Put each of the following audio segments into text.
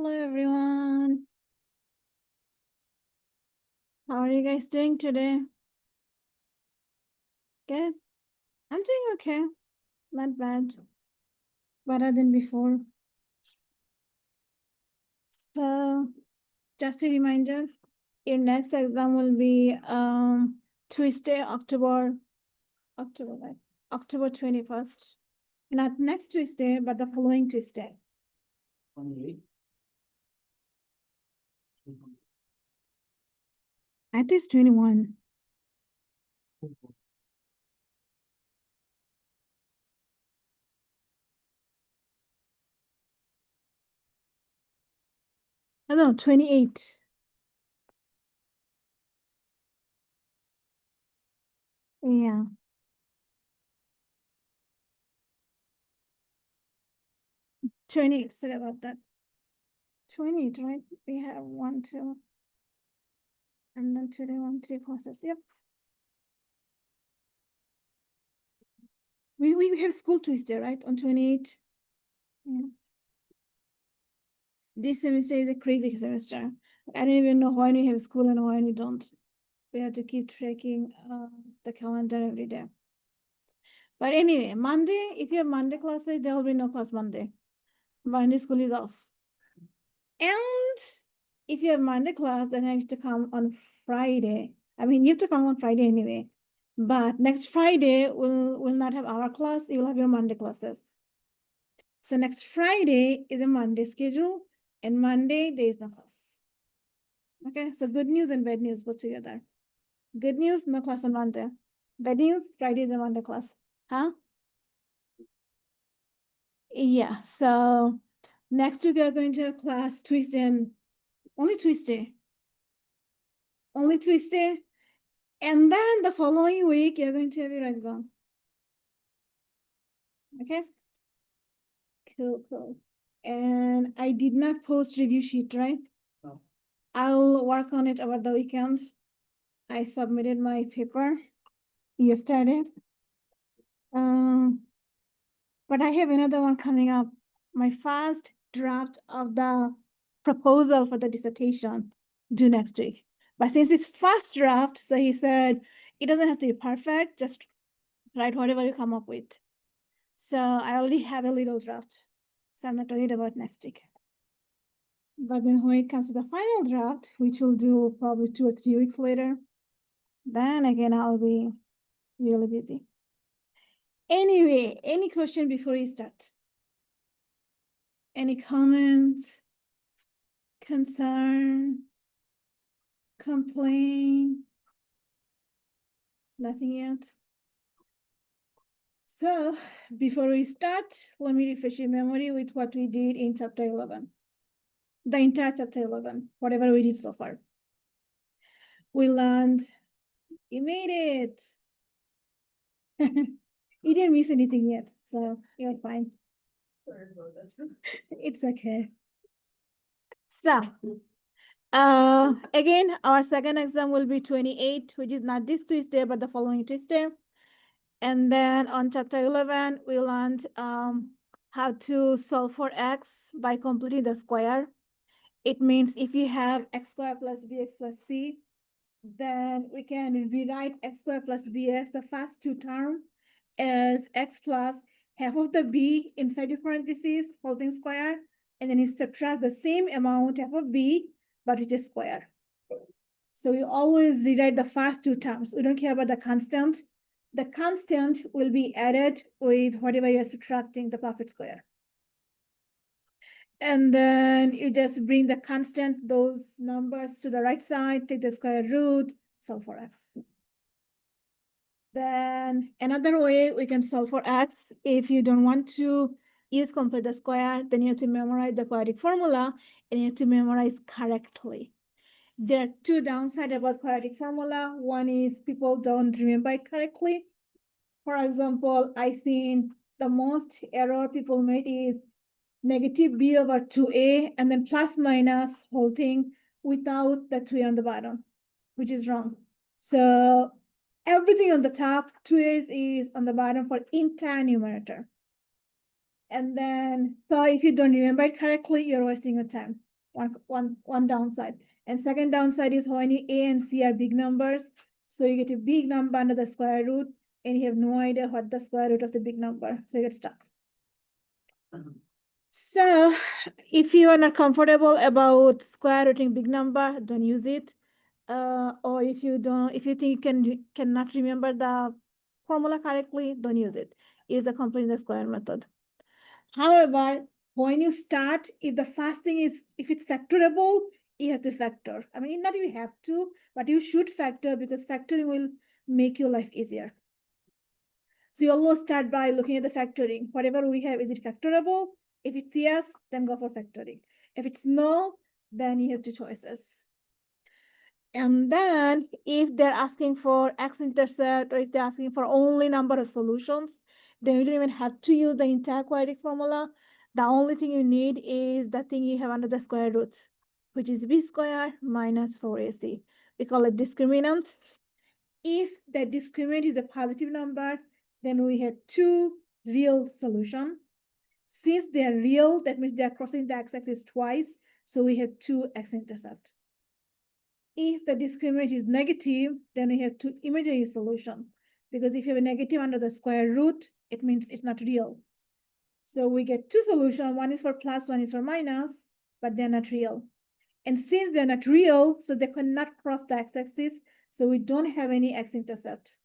Hello, everyone. How are you guys doing today? Good? I'm doing okay. Not bad. Better than before. So, just a reminder, your next exam will be Tuesday, October 21st. Not next Tuesday, but the following Tuesday. 28. At least 21. Oh, no, 28. Yeah. 28. Sorry about that. 28, right? We have 1, 2, and then today 1, 2 classes. Yep. We have school Tuesday, right? On 28. Yeah. This semester is a crazy semester. I don't even know when we have school and when we don't. We have to keep tracking the calendar every day. But anyway, Monday, if you have Monday classes, there will be no class Monday. Monday school is off. And if you have Monday class, then I have to come on Friday. I mean, you have to come on Friday anyway. But next Friday, we'll not have our class. You'll have your Monday classes. So next Friday is a Monday schedule, and Monday there is no class. Okay, so good news and bad news put together. Good news, no class on Monday. Bad news, Friday is a Monday class. Huh? Yeah, so next week we are going to have class Tuesday and only Tuesday. Only Tuesday. And then the following week, you're going to have your exam. Okay? Cool, cool. And I did not post review sheet, right? No. I'll work on it over the weekend. I submitted my paper yesterday. But I have another one coming up. My first draft of the proposal for the dissertation due next week. But since it's first draft, so he said it doesn't have to be perfect, just write whatever you come up with. So I already have a little draft. So I'm not worried about next week. But then when it comes to the final draft, which we'll do probably 2 or 3 weeks later, then again, I'll be really busy. Anyway, any question before we start? Any comments, concern, complaint? Nothing yet? So before we start, let me refresh your memory with what we did in chapter 11. The entire chapter 11, whatever we did so far. We learned, you made it. You didn't miss anything yet, so you're fine. It's okay. So, again, our second exam will be 28, which is not this Tuesday, but the following Tuesday. And then on chapter 11, we learned how to solve for x by completing the square. It means if you have x squared plus bx plus c, then we can rewrite x squared plus bx, the first two terms, as x plus half of the b inside the parentheses, whole thing square, and then you subtract the same amount half of b, but with a square. So we always rewrite the first two terms. We don't care about the constant. The constant will be added with whatever you're subtracting the perfect square. And then you just bring the constant, those numbers to the right side, take the square root, solve for x. Then another way we can solve for x, if you don't want to use complete the square, then you have to memorize the quadratic formula and you have to memorize correctly. There are two downsides about quadratic formula. One is people don't remember it correctly. For example, I seen the most error people made is negative b over 2a and then plus minus whole thing without the 2a on the bottom, which is wrong. So everything on the top, 2a is on the bottom for entire numerator. And then, so if you don't remember it correctly, you're wasting your time. one downside. And second downside is when A and C are big numbers. So you get a big number under the square root, and you have no idea what the square root of the big number. So you get stuck. So if you are not comfortable about square rooting big number, don't use it. Or if you think you cannot remember the formula correctly, don't use it. Use the complete the square method. However, when you start, if the first thing is, if it's factorable, you have to factor. I mean, not you have to, but you should factor, because factoring will make your life easier. So you always start by looking at the factoring. Whatever we have, is it factorable? If it's yes, then go for factoring. If it's no, then you have two choices. And then if they're asking for x-intercept, or if they're asking for only number of solutions, then you don't even have to use the entire quadratic formula. The only thing you need is the thing you have under the square root, which is b squared minus 4ac. We call it discriminant. If the discriminant is a positive number, then we have two real solutions. Since they are real, that means they are crossing the x-axis twice, so we have two x-intercept. If the discriminant is negative, then we have two imaginary solutions, because if you have a negative under the square root, it means it's not real. So we get two solutions. One is for plus, one is for minus, but they're not real. And since they're not real, so they cannot cross the x-axis, so we don't have any x-intercept.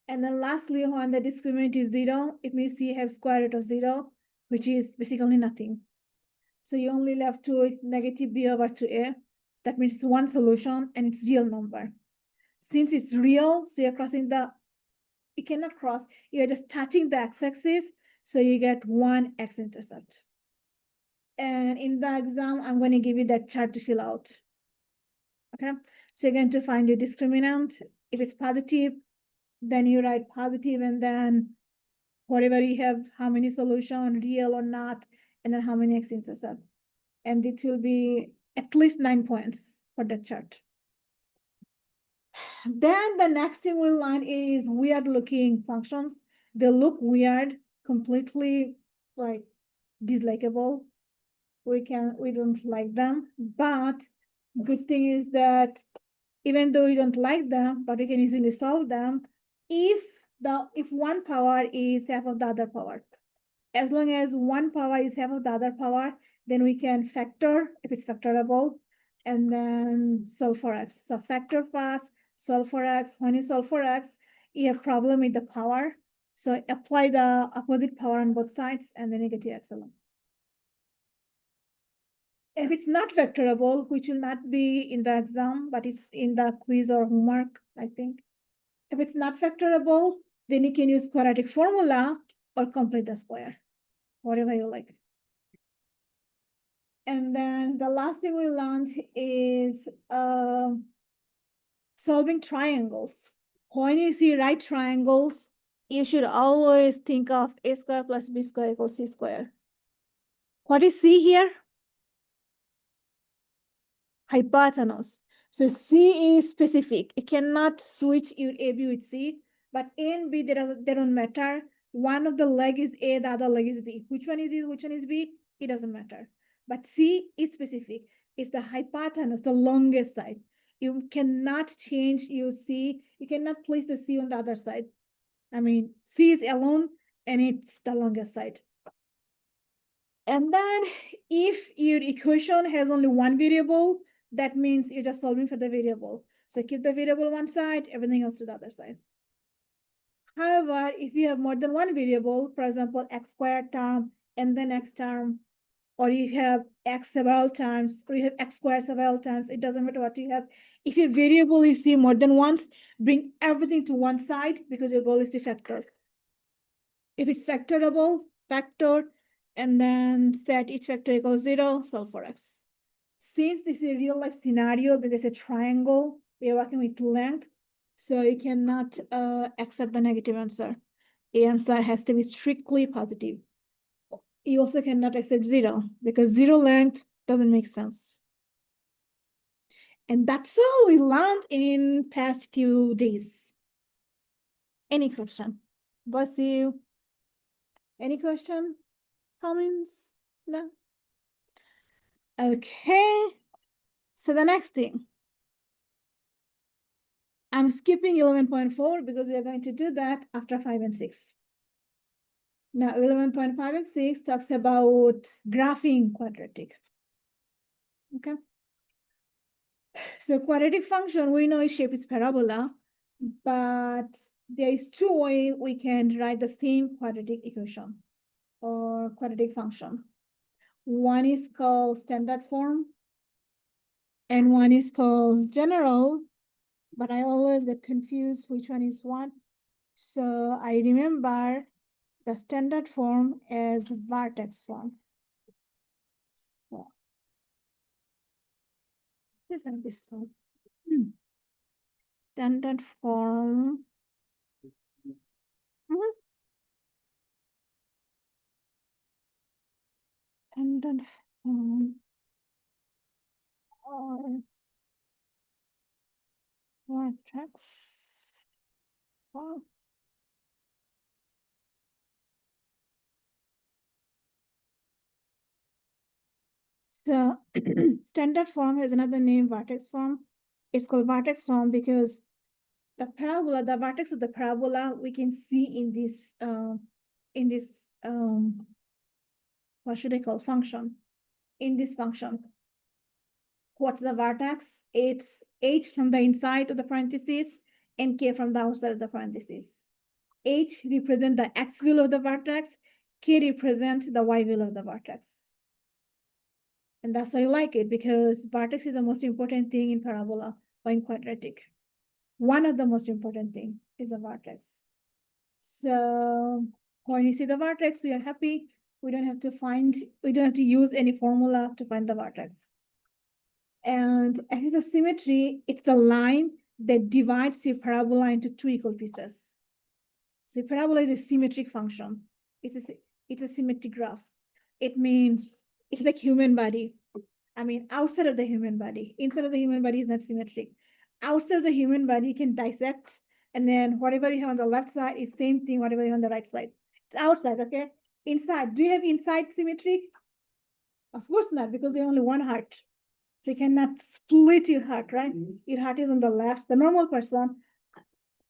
And then lastly, when the discriminant is 0, it means you have square root of 0, which is basically nothing. So you only left with negative b over 2a. That means one solution, and it's real number. Since it's real, so you're crossing you cannot cross, you're just touching the x-axis, so you get one x-intercept. And in the exam, I'm going to give you that chart to fill out. Okay, so you're going to find your discriminant. If it's positive, then you write positive, and then whatever you have, how many solution, real or not, and then how many x-intercept. And it will be at least 9 points for that chart. Then the next thing we'll learn is weird looking functions. They look weird, completely like dislikable. We don't like them, but good thing is that even though we don't like them, but we can easily solve them if one power is half of the other power. As long as one power is half of the other power, then we can factor if it's factorable, and then solve for x. So factor first, solve for x. When you solve for x, you have problem with the power. So apply the opposite power on both sides, and then you get your x alone. If it's not factorable, which will not be in the exam, but it's in the quiz or homework, I think. If it's not factorable, then you can use quadratic formula or complete the square, whatever you like. And then the last thing we learned is solving triangles. When you see right triangles, you should always think of a square plus b square equals c square. What is c here? Hypotenuse. So C is specific. It cannot switch your AB with C, but A and B, they don't matter. One of the leg is A, the other leg is B. Which one is A, which one is B? It doesn't matter. But C is specific. It's the hypotenuse, the longest side. You cannot change your C. You cannot place the C on the other side. I mean, C is alone, and it's the longest side. And then if your equation has only one variable, that means you're just solving for the variable. So keep the variable one side, everything else to the other side. However, if you have more than one variable, for example, x squared term and then x term, or you have x several times, or you have x squared several times, it doesn't matter what you have. If your variable you see more than once, bring everything to one side, because your goal is to factor. If it's factorable, factor, and then set each factor equals 0, solve for x. Since this is a real life scenario, because it's a triangle, we are working with length, so you cannot accept the negative answer. The answer has to be strictly positive. You also cannot accept 0, because 0 length doesn't make sense. And that's all we learned in past few days. Any question? Bless you. Any question? Comments? No? Okay, so the next thing. I'm skipping 11.4 because we are going to do that after 5 and 6. Now, 11.5 and 6 talks about graphing quadratic. Okay. So quadratic function, we know its shape is parabola, but there is two ways we can write the same quadratic equation or quadratic function. One is called standard form, and one is called general, but I always get confused which one is what. So I remember the standard form as vertex form. Standard form. Standard form or vertex form. So standard form has another name, vertex form. It's called vertex form because the parabola, the vertex of the parabola, we can see in this what should I call function? In this function. What's the vertex? It's h from the inside of the parentheses and k from the outside of the parentheses. H represent the x value of the vertex, k represent the y value of the vertex. And that's why I like it, because vertex is the most important thing in parabola or in quadratic. One of the most important thing is the vertex. So when you see the vertex, we are happy. We don't have to use any formula to find the vertex. And axis of symmetry, it's the line that divides your parabola into two equal pieces. So parabola is a symmetric function. It's a symmetric graph. It means it's like human body. I mean, outside of the human body. Inside of the human body is not symmetric. Outside of the human body, you can dissect, and then whatever you have on the left side is same thing, whatever you have on the right side. It's outside, okay? Inside, do you have inside symmetry? Of course not, because you have only one heart. So you cannot split your heart, right? Your heart is on the left. The normal person,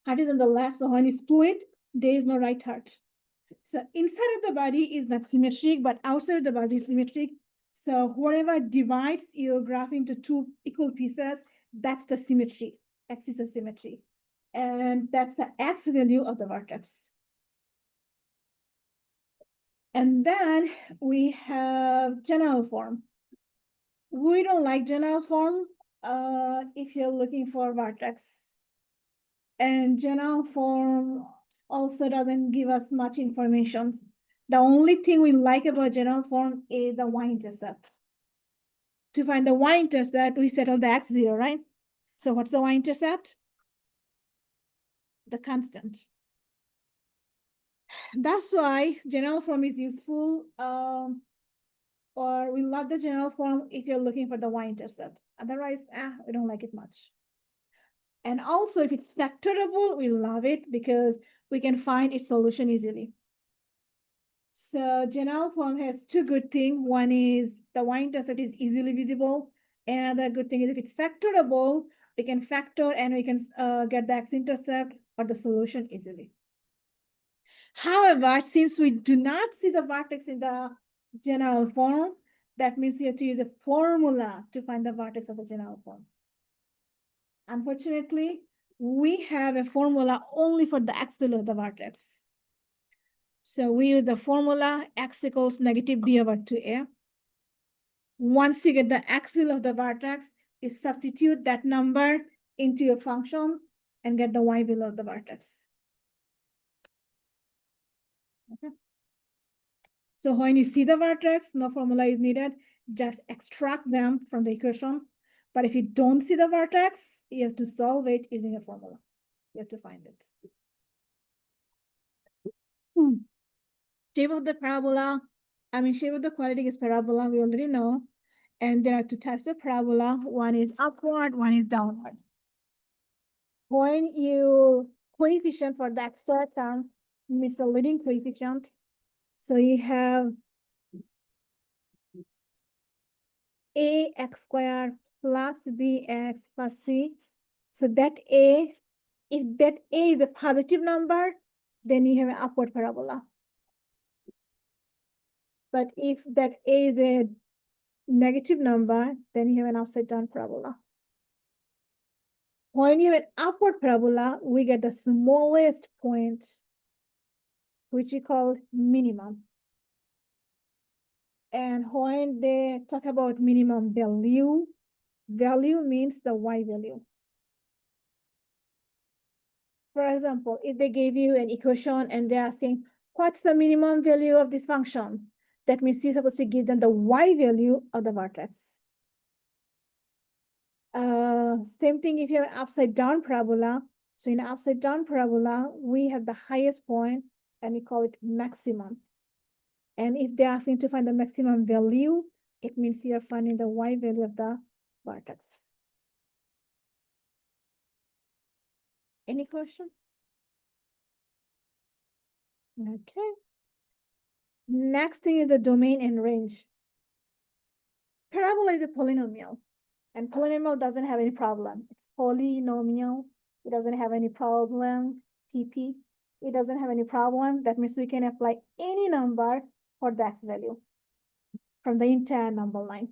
heart is on the left, so when you split, there is no right heart. So inside of the body is not symmetric, but outside of the body is symmetric. So whatever divides your graph into two equal pieces, that's the symmetry, axis of symmetry. And that's the x value of the vertex. And then we have general form. We don't like general form if you're looking for vertex. And general form also doesn't give us much information. The only thing we like about general form is the y-intercept. To find the y-intercept, we settle the x0, right? So what's the y-intercept? The constant. That's why general form is useful, or we love the general form if you're looking for the y-intercept. Otherwise, we don't like it much. And also, if it's factorable, we love it because we can find its solution easily. So general form has two good things. One is the y-intercept is easily visible. Another good thing is if it's factorable, we can factor and we can get the x-intercept or the solution easily. However, since we do not see the vertex in the general form, that means you have to use a formula to find the vertex of the general form. Unfortunately, we have a formula only for the x value of the vertex. So we use the formula x equals negative b over 2a. Once you get the x value of the vertex, you substitute that number into your function and get the y value of the vertex. Okay. So when you see the vertex, no formula is needed. Just extract them from the equation. But if you don't see the vertex, you have to solve it using a formula. You have to find it. Shape of the parabola, shape of the quadratic is parabola, we already know. And there are two types of parabola. One is upward, one is downward. When you coefficient for the x squared term means the leading coefficient. So you have ax squared plus bx plus c. So that a, if that a is a positive number, then you have an upward parabola. But if that a is a negative number, then you have an upside down parabola. When you have an upward parabola, we get the smallest point, which we call minimum. And when they talk about minimum value, value means the y value. For example, if they gave you an equation and they're asking, what's the minimum value of this function? That means you're supposed to give them the y value of the vertex. Same thing if you have an upside down parabola. So in an upside down parabola, we have the highest point and we call it maximum. And if they're asking to find the maximum value, it means you're finding the y value of the vertex. Any question? Okay. Next thing is the domain and range. Parabola is a polynomial, and polynomial doesn't have any problem. It's polynomial. It doesn't have any problem. PP. It doesn't have any problem. That means we can apply any number for the x value from the entire number line.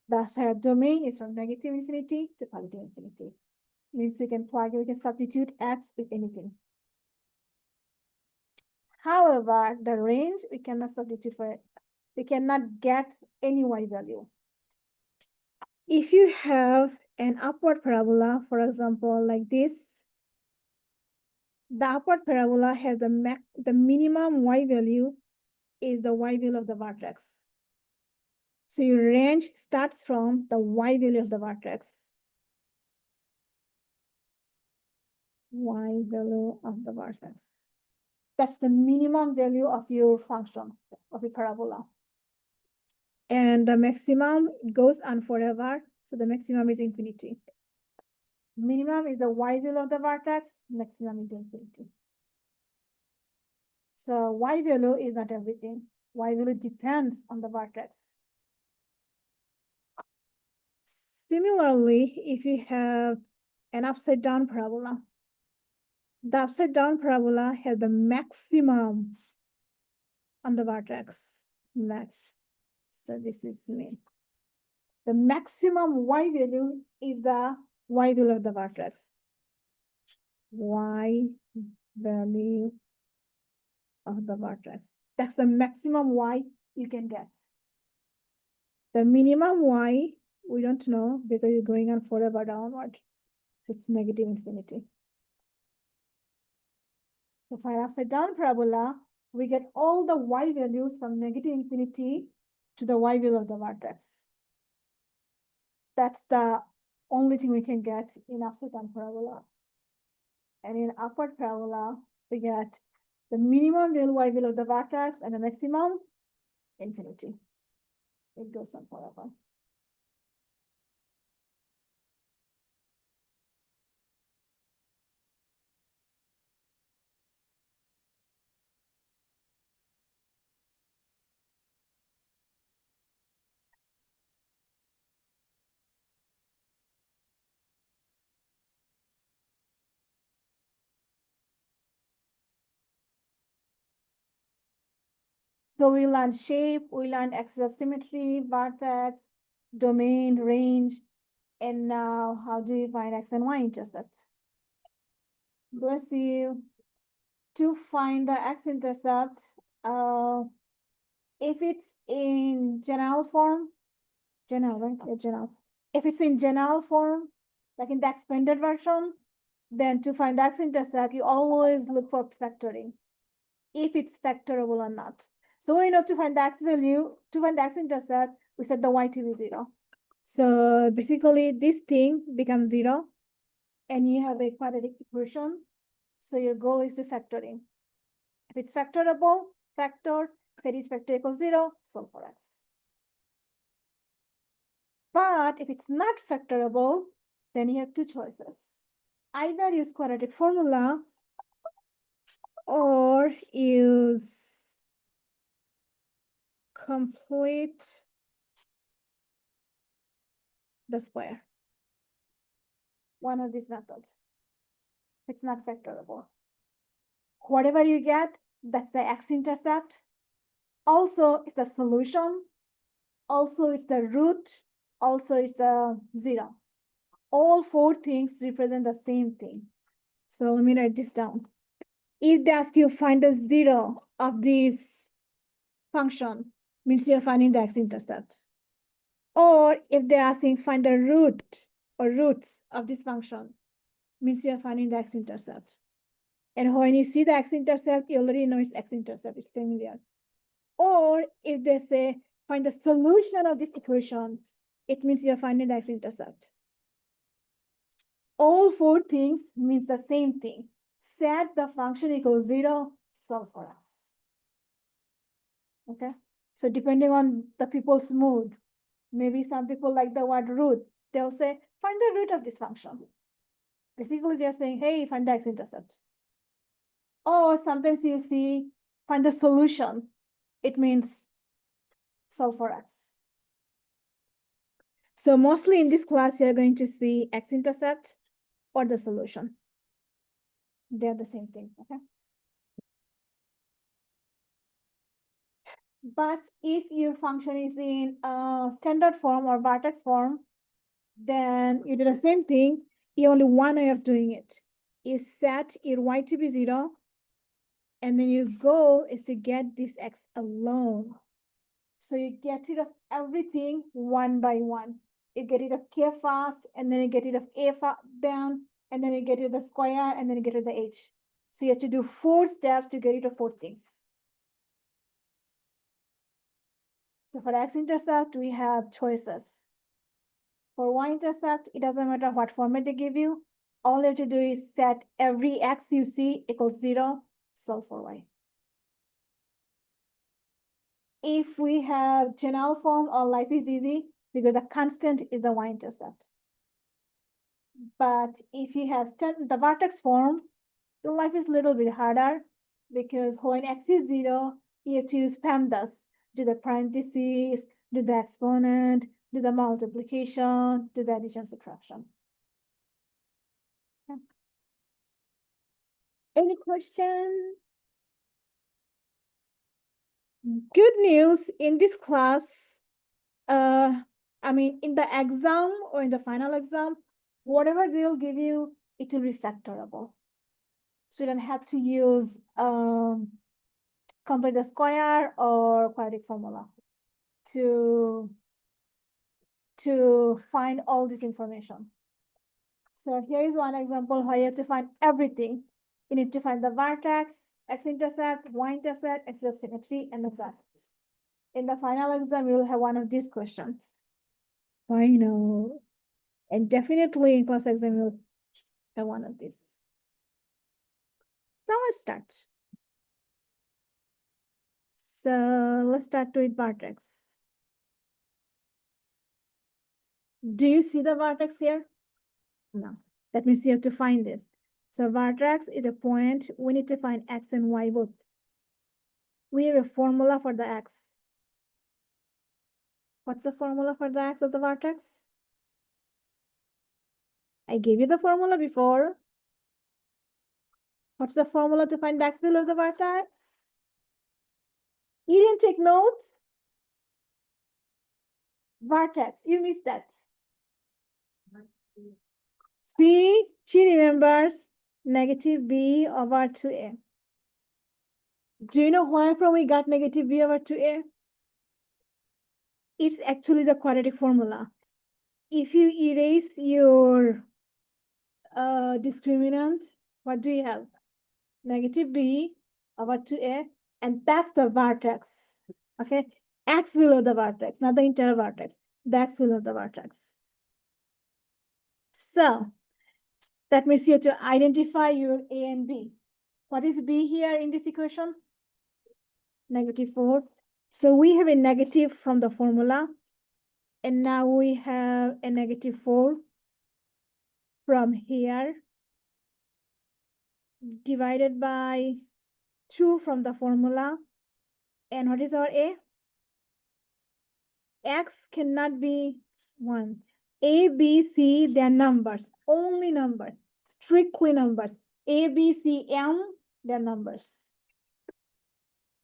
Thus, our domain is from negative infinity to positive infinity. Means we can substitute x with anything. However, the range, we cannot substitute for it. We cannot get any y value. If you have an upward parabola, for example, like this, the upward parabola has the minimum y value is the y value of the vertex. So your range starts from the y value of the vertex. Y value of the vertex. That's the minimum value of your function, of a parabola. And the maximum goes on forever. So the maximum is infinity. Minimum is the y value of the vertex, maximum is infinity. So y value is not everything. Y value depends on the vertex. Similarly, if you have an upside down parabola, the upside down parabola has the maximum on the vertex. Max. So this is me. The maximum y value is the y value of the vertex. Y value of the vertex. That's the maximum y you can get. The minimum y, we don't know because it's going on forever downward. So it's negative infinity. So for an upside down parabola, we get all the y values from negative infinity to the y value of the vertex. That's the only thing we can get in upside down parabola. And in upward parabola, we get the minimum y value of the vertex and the maximum infinity. It goes on forever. So we learned shape, we learned axis of symmetry, vertex, domain, range, and now how do you find x and y intercepts? Bless you. To find the x-intercept, if it's in general form, general, right? Yeah, general. If it's in general form, like in the expanded version, then to find the x-intercept, you always look for factoring, if it's factorable or not. So we know to find the x value, to find the x-intercept, we set the y to be 0. So basically, this thing becomes 0, and you have a quadratic equation. So your goal is to factoring. If it's factorable, factor, set its factor equals 0, solve for x. But if it's not factorable, then you have two choices. Either use quadratic formula or use complete the square. One of these methods. It's not factorable. Whatever you get, that's the x-intercept. Also, it's the solution. Also, it's the root. Also, it's the 0. All 4 things represent the same thing. So let me write this down. If they ask you find the 0 of this function, means you're finding the x-intercept. Or if they're asking find the root or roots of this function, means you're finding the x-intercept. And when you see the x-intercept, you already know it's x-intercept, it's familiar. Or if they say find the solution of this equation, it means you're finding the x-intercept. All 4 things means the same thing. Set the function equals 0, solve for us. Okay, so depending on the people's mood, maybe some people like the word root, they'll say find the root of this function. Basically, they're saying, hey, find the x-intercept. Or sometimes you see find the solution. It means solve for x. So mostly in this class, you're going to see x-intercept or the solution. They're the same thing, okay? But if your function is in standard form or vertex form, then you do the same thing. You only one way of doing it. You set your y to be 0, and then your goal is to get this x alone. So you get rid of everything one by one. You get rid of k fast, and then you get rid of a down, and then you get rid of the square, and then you get rid of the h. So you have to do 4 steps to get rid of 4 things. So for x-intercept, we have choices. For y-intercept, it doesn't matter what format they give you. All you have to do is set every x you see equals 0, solve for y. If we have general form, all life is easy because the constant is the y-intercept. But if you have the vertex form, the life is a little bit harder because when x is 0, you have to use PEMDAS. Do the parentheses, do the exponent, do the multiplication, do the addition, subtraction. Okay. Any question? Good news in this class, I mean, in the exam or in the final exam, whatever they'll give you, it will be factorable. So you don't have to use complete the square or quadratic formula to find all this information. So here is one example where you have to find everything. You need to find the vertex, x-intercept, y-intercept, x-intercept symmetry, and the product. In the final exam, you will have one of these questions. I know. And definitely in class exam, you'll have one of these. Now let's start. So let's start with vertex. Do you see the vertex here? No. That means you have to find it. So vertex is a point. We need to find x and y both. We have a formula for the x. What's the formula for the x of the vertex? I gave you the formula before. What's the formula to find the x value of the vertex? You didn't take note? Vertex, you missed that. See, she remembers negative b over 2a. Do you know why from we got negative b over 2a? It's actually the quadratic formula. If you erase your discriminant, what do you have? Negative b over 2a, and that's the vertex. Okay, x below the vertex, not the entire vertex. The x below the vertex. So that means you have to identify your a and b. What is b here in this equation? -4. So we have a negative from the formula, and now we have a -4 from here, divided by 2 from the formula. And what is our a? X cannot be 1. A, B, C, they're numbers, only numbers, strictly numbers. A, B, C, M, they're numbers.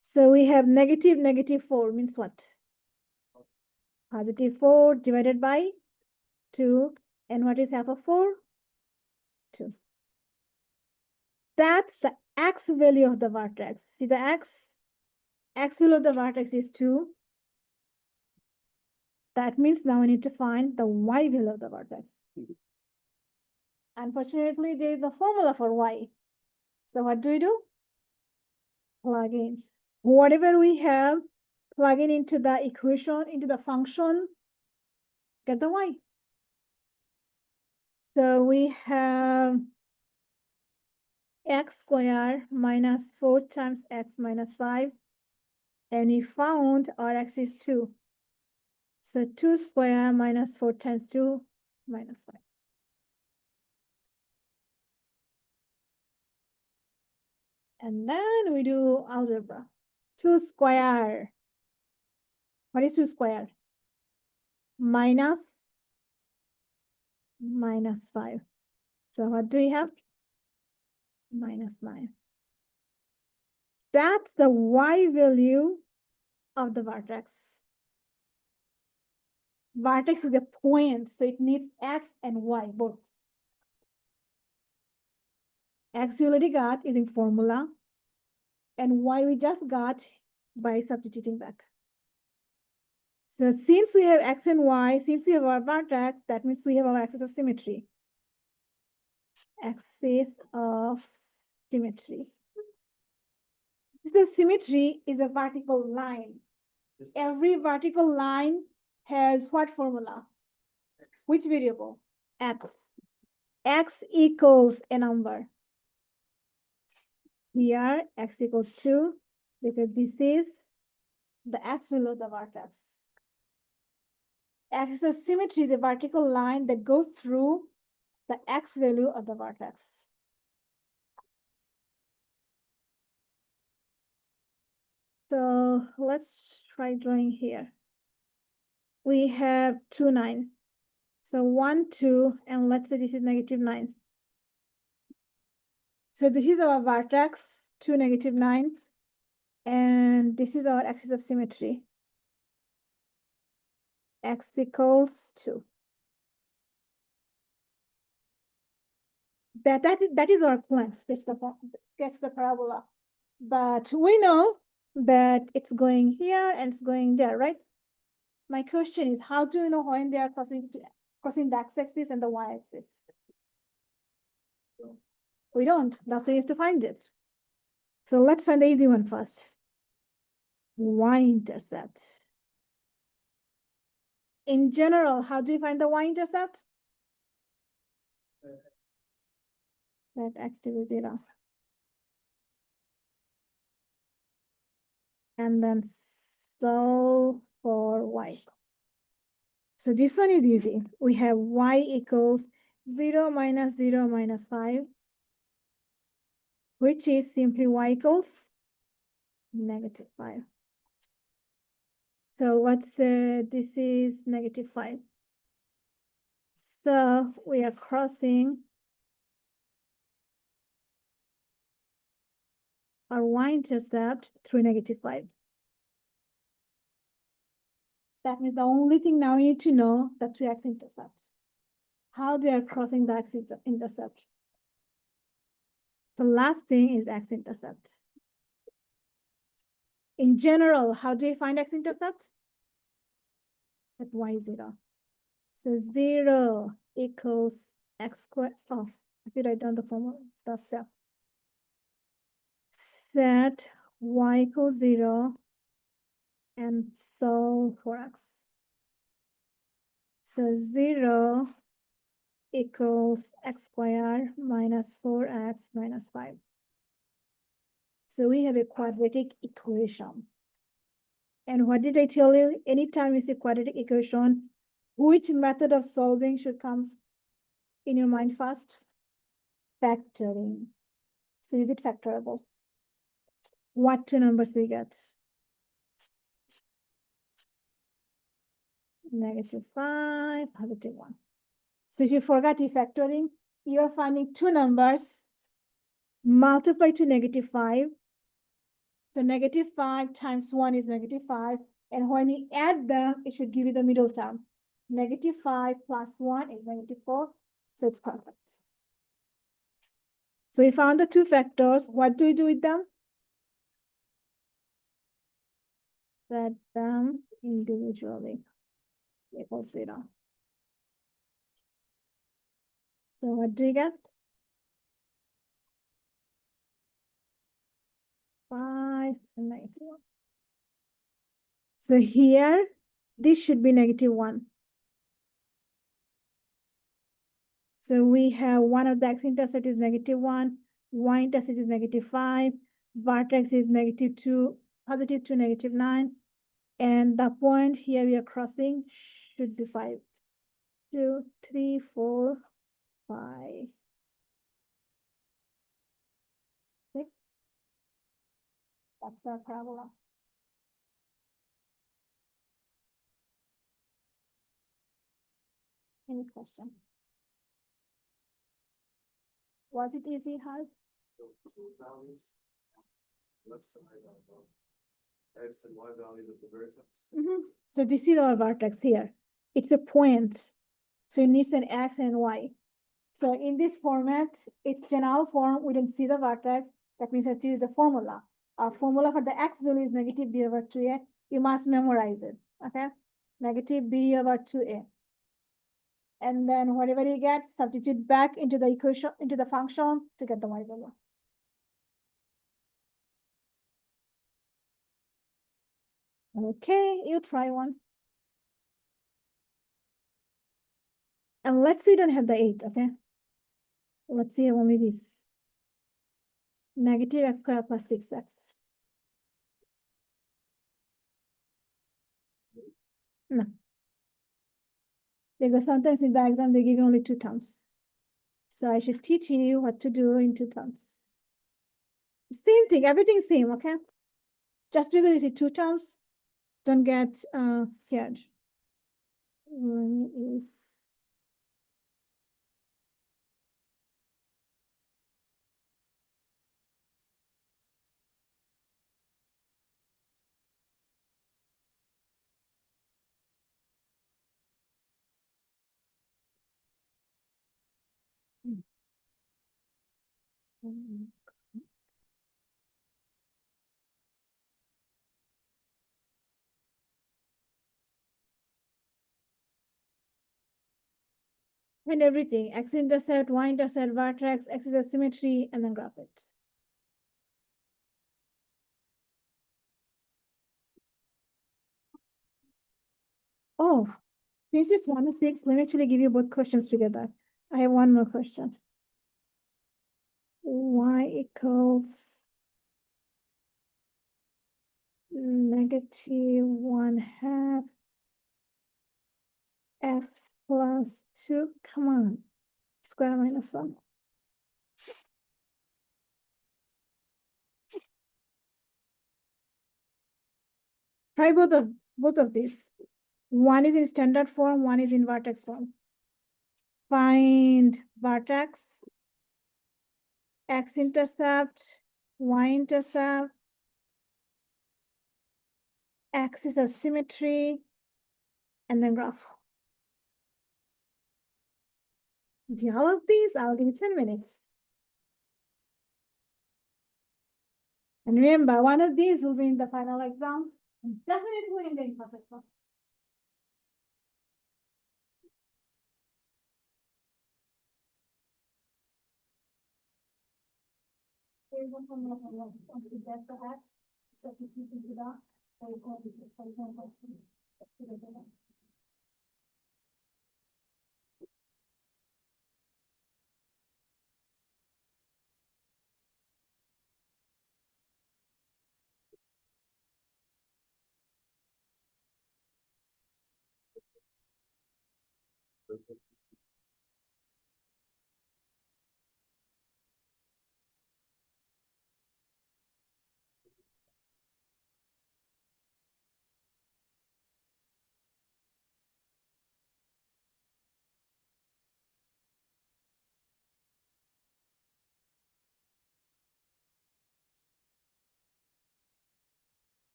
So we have negative 4 means what? Positive 4 divided by 2. And what is half of 4? 2. That's the x value of the vertex. See the x value of the vertex is 2. That means now we need to find the y value of the vertex. Unfortunately, there is no formula for y. So what do we do? Plug in. Whatever we have, plug it into the equation, into the function, get the y. So we have x squared minus 4 times x minus 5. And we found our x is 2. So 2 squared minus 4 times 2 minus 5. And then we do algebra. 2 squared. What is 2 squared? Minus 5. So what do we have? Minus 9. That's the y value of the vertex. Vertex is a point, so it needs x and y both. X we already got using formula, and y we just got by substituting back. So since we have x and y, since we have our vertex, that means we have our axis of symmetry. Axis of symmetry. So symmetry is a vertical line. Every vertical line has what formula? Which variable? X. X equals a number. Here, x equals 2, because this is the x value of the vertex. Axis of symmetry is a vertical line that goes through the x value of the vertex. So let's try drawing here. We have 2, 9. So 1, 2, and let's say this is negative 9. So this is our vertex, 2, negative 9. And this is our axis of symmetry. X equals 2. That is our plan, sketch the parabola. But we know that it's going here and it's going there, right? My question is, how do you know when they are crossing the x-axis and the y-axis? We don't. That's why you have to find it. So let's find the easy one first. Y-intercept. In general, how do you find the y-intercept? Let x to be 0. And then solve for y. So this one is easy. We have y equals 0 minus 0 minus 5, which is simply y equals negative 5. So let's say this is negative 5. So we are crossing our y-intercept through negative 5. That means the only thing now you need to know the two x-intercepts, how they are crossing the x-intercept. The last thing is x-intercept. In general, how do you find x-intercept? At y0. So 0 equals x squared. Oh, if you write down the formula, that step. Set y equals 0 and solve for x. So 0 equals x squared minus 4x minus 5. So we have a quadratic equation. And what did I tell you? Anytime you see quadratic equation, which method of solving should come in your mind first? Factoring. So is it factorable? What two numbers we get? -5, +1. So if you forgot factoring, you're finding two numbers, multiply to -5. So -5 times 1 is -5. And when you add them, it should give you the middle term. -5 plus 1 is -4. So it's perfect. So we found the two factors. What do we do with them? Set them individually equals 0. So what do you get? 5 and -1. So here, this should be -1. So we have one of the x-intercept is -1, y-intercept is -5, vertex is -2, +2, -9, and the point here we are crossing should be 5. 2, 3, 4, 5. Okay. That's our parabola. Any question? Was it easy, hard? Two values, left side of x and y values of the vertex. So this is our vertex here. It's a point. So it needs an x and y. So in this format, it's general form. We don't see the vertex. That means I have to use the formula. Our formula for the x value is -b over 2a. You must memorize it, okay? -b over 2a. And then whatever you get, substitute back into the equation, into the function to get the y value. Okay, you try one. And let's say you don't have the 8, okay? Let's see only this. -x squared plus 6x. No. Because sometimes in the exam, they give you only 2 terms. So I should teach you what to do in 2 terms. Same thing, everything same, okay? Just because you see 2 terms, don't get scared. One is and everything, x-intercept, y-intercept, vertex, axis symmetry, and then graph it. Oh, this is 1 to 6. Let me actually give you both questions together. I have one more question. Y equals -1/2 x plus 2. Come on. Square minus 1. Try both of these. One is in standard form, one is in vertex form. Find vertex, x-intercept, y-intercept, axis of symmetry, and then graph. Do all of these? I'll give you 10 minutes. And remember, one of these will be in the final exams, and definitely in the in-person exam. Here's one from the get the x, so if you can do that,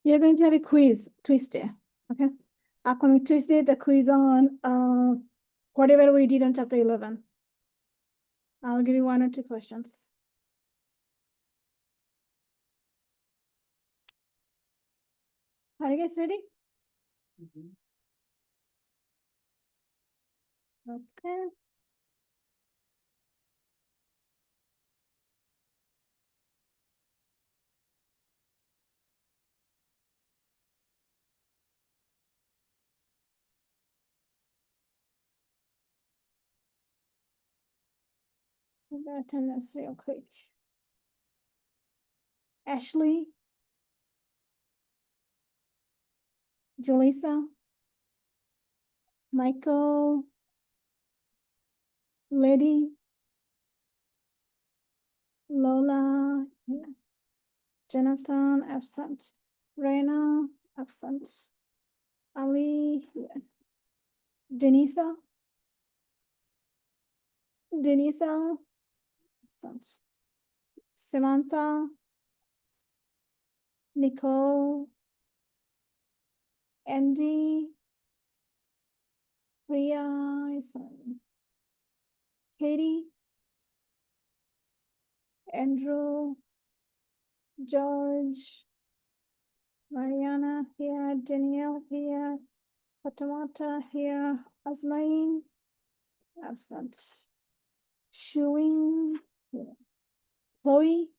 You're going to have a quiz Tuesday, okay? Upcoming Tuesday, the quiz on whatever we did on chapter 11. I'll give you 1 or 2 questions. Are you guys ready? Okay. The attendance real quick. Ashley, Julissa, Michael, Lady, Lola, yeah. Jonathan, absent. Rena, absent. Ali, yeah. Denisa, absent. Samantha, Nicole, Andy, Priya, Katie, Andrew, George, Mariana here, Danielle here, Fatimata here, Asmain, absent. Shuing, here. Chloe,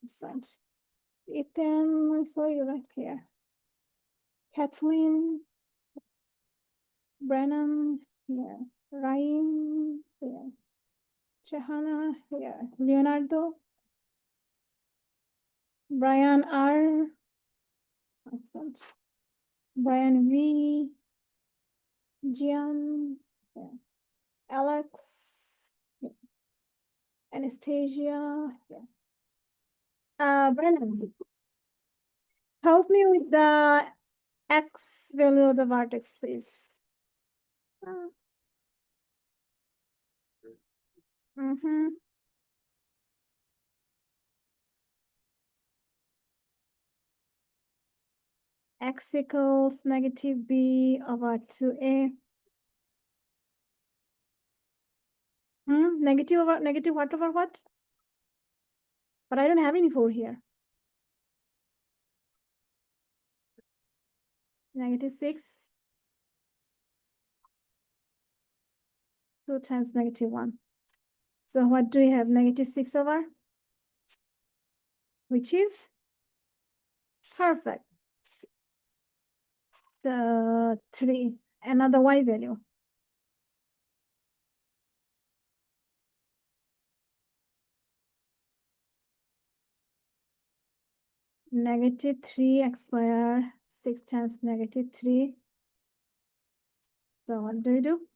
absent. Ethan, I saw you right here. Kathleen, Brennan, here. Ryan, here. Shahana, here. Leonardo, Brian R, absent. Brian V, Gian, here. Alex, here. Anastasia, here. Brennan, help me with the X value of the vertex, please. X equals negative B over 2A. Negative what over what? But I don't have any 4 here. Negative 6. 2 times negative 1. So what do we have? Negative 6 over? Which is? Perfect. So 3. Another Y value. Negative 3x squared. 6 times negative 3. So what do we do?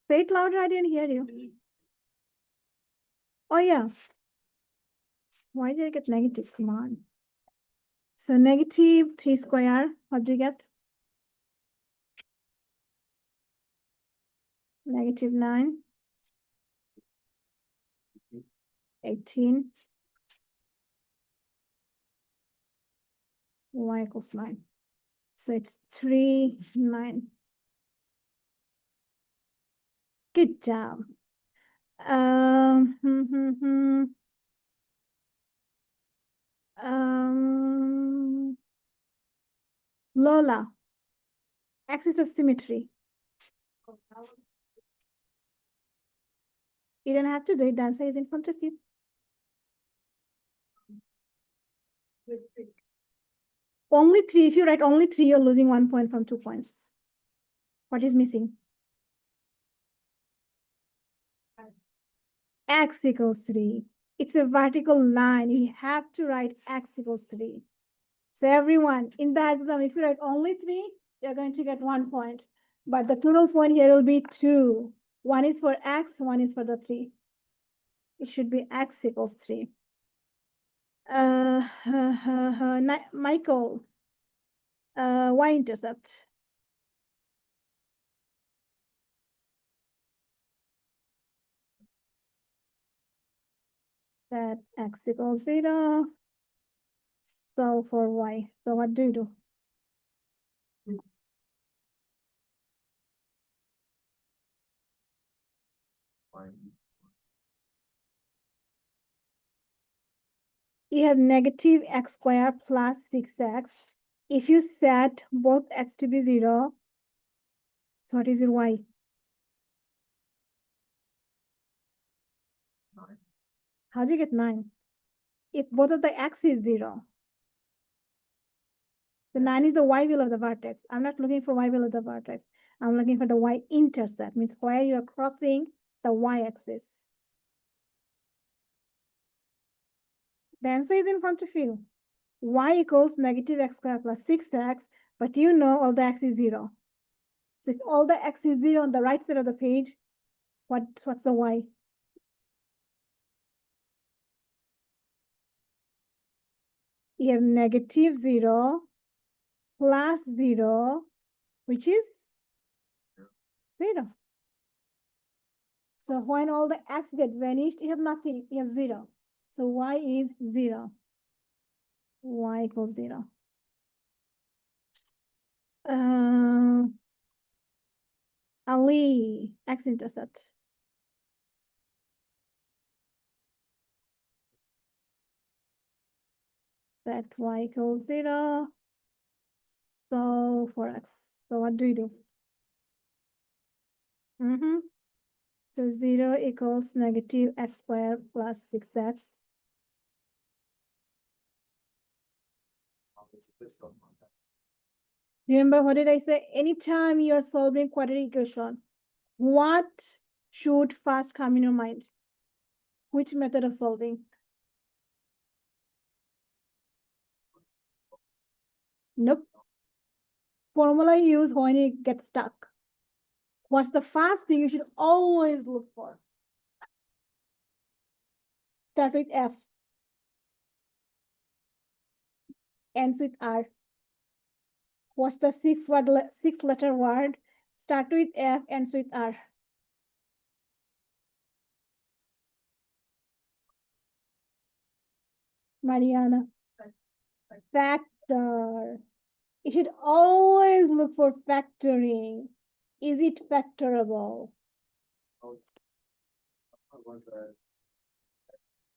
Say it louder, I didn't hear you. Oh yeah. Why did I get negative? Come on. So negative 3 square, what do you get? Negative 9. 18. Y equals 9. So it's 3, 9. Good job. Lola, axis of symmetry. You don't have to do it. The answer is in front of you. Only 3. If you write only 3, you're losing 1 point from 2 points. What is missing? X equals 3. It's a vertical line. You have to write x equals 3. So everyone, in the exam, if you write only 3, you're going to get 1 point. But the total point here will be 2. 1 is for x, 1 is for the 3. It should be x equals 3. Michael, y-intercept. that x equals 0. So for y, so what do you do? You have negative x squared plus 6x. If you set both x to be 0, so what is your y? 9. How do you get 9? If both of the x is 0. The 9 is the y value of the vertex. I'm not looking for y value of the vertex. I'm looking for the y-intercept, means where you are crossing the y-axis. The answer is in front of you. Y equals negative x squared plus 6x, but you know all the x is 0. So if all the x is 0 on the right side of the page, what's the y? You have negative 0 plus 0, which is 0. So when all the x get vanished, you have nothing, you have 0. So y is 0. Y equals 0. Ali, x-intercept. That y equals 0. So for x, so what do you do? So 0 equals negative x squared plus 6x. Remember, what did I say? Anytime you are solving quadratic equation, what should first come in your mind? Which method of solving? Nope. Formula you use when you get stuck. What's the first thing you should always look for? Start with F. Ends with R. What's the six letter word? Start with F, ends with R. Mariana. Factor. You should always look for factoring. Is it factorable?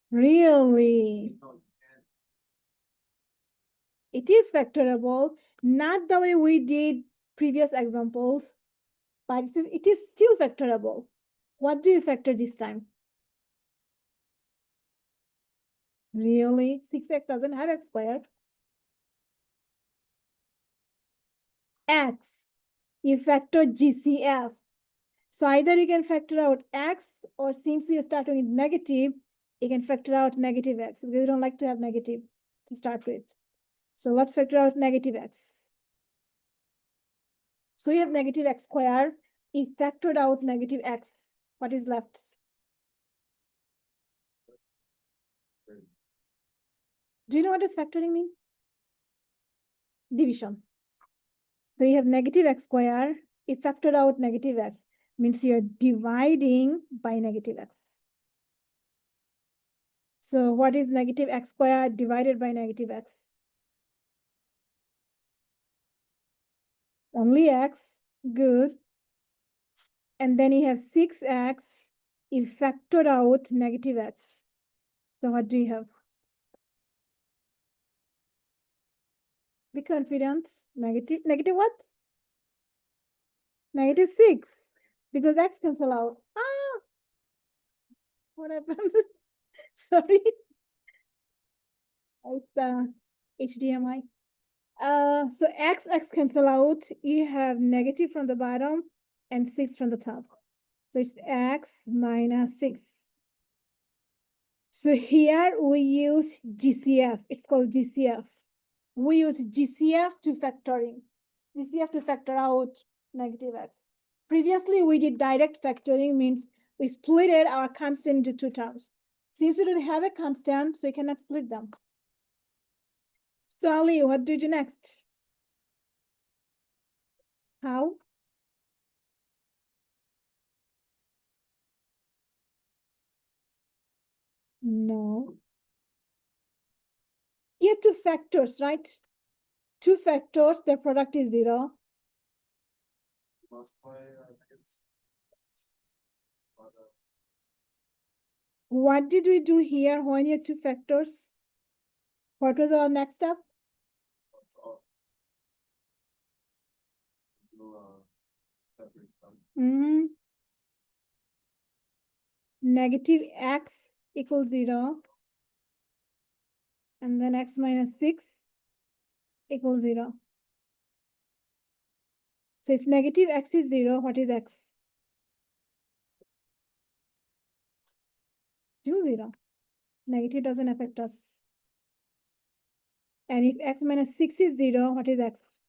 Really? It is factorable, not the way we did previous examples, but it is still factorable. What do you factor this time? Really? 6x doesn't have x squared. X, you factor GCF. So either you can factor out x, or since you're starting with negative, you can factor out negative x, because you don't like to have negative to start with. So let's factor out negative x. So you have negative x squared. If factored out negative x, what is left? Do you know what does factoring mean? Division. So you have negative x squared. If factored out negative x, means you're dividing by negative x. So what is negative x squared divided by negative x? Only x. Good. And then you have 6x. If factored out negative x. So what do you have? Be confident. Negative what? Negative 6. Because x cancel out. Ah! What happened? Sorry. It's HDMI. So x cancel out. You have negative from the bottom and 6 from the top. So it's x minus 6. So here we use GCF. It's called GCF. We use GCF to factoring. GCF to factor out negative x. Previously, we did direct factoring, means we split our constant into 2 terms. Since we don't have a constant, so we cannot split them. So Ali, what do you do next? How? No. You have two factors, right? Two factors, their product is 0. Multiply, I think it's. But, What did we do here when you had two factors? What was our next step? that's all. Do, separate them. Negative x equals 0. And then x minus 6 equals 0. So if negative x is 0, what is x? Still 0. Negative doesn't affect us. And if x minus 6 is 0, what is x?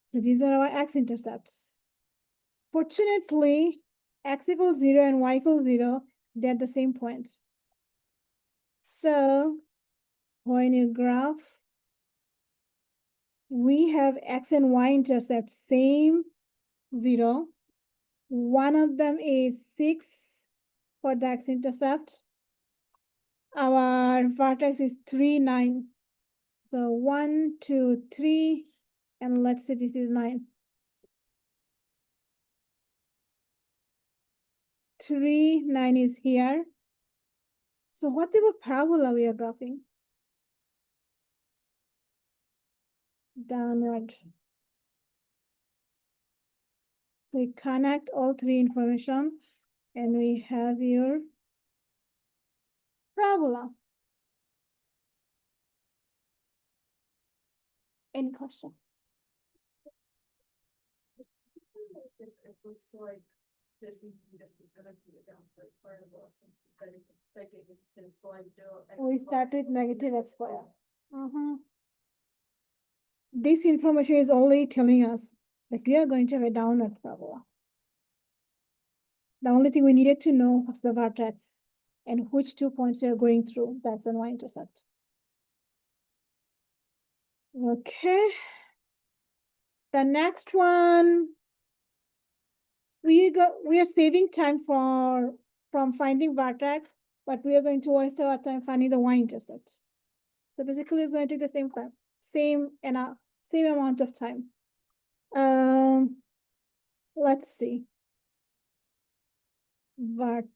So these are our x-intercepts. Fortunately, x equals 0 and y equals 0, they're the same point. So when you graph, we have x and y intercept same 0. One of them is 6 for the x-intercept. Our vertex is 3, 9. So 1, 2, 3, and let's say this is 9. 3, 9 is here. So what type of parabola we are graphing? Downward. So we connect all three information and we have your parabola. Any question? It was like, that we was gonna be a downward variable since since like We start with negative x squared. This information is only telling us that we are going to have a downward parabola. The only thing we needed to know was the vertex and which 2 points we are going through, the x and y intercept. Okay. The next one, we are saving time from finding vertex, but we are going to waste our time finding the y-intercept. So basically, it's going to take the same time, same amount of time. Let's see. Vertex.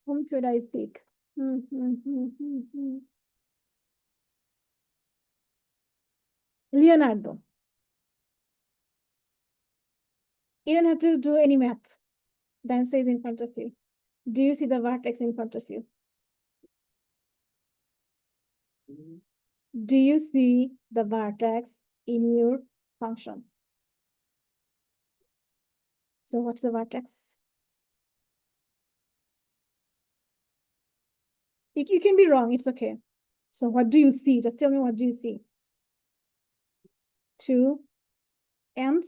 Whom should I pick? Leonardo. You don't have to do any math. The answer is in front of you. Do you see the vertex in front of you? Do you see the vertex in your function? So what's the vertex? You can be wrong, it's okay. So what do you see? Just tell me, what do you see? 2 and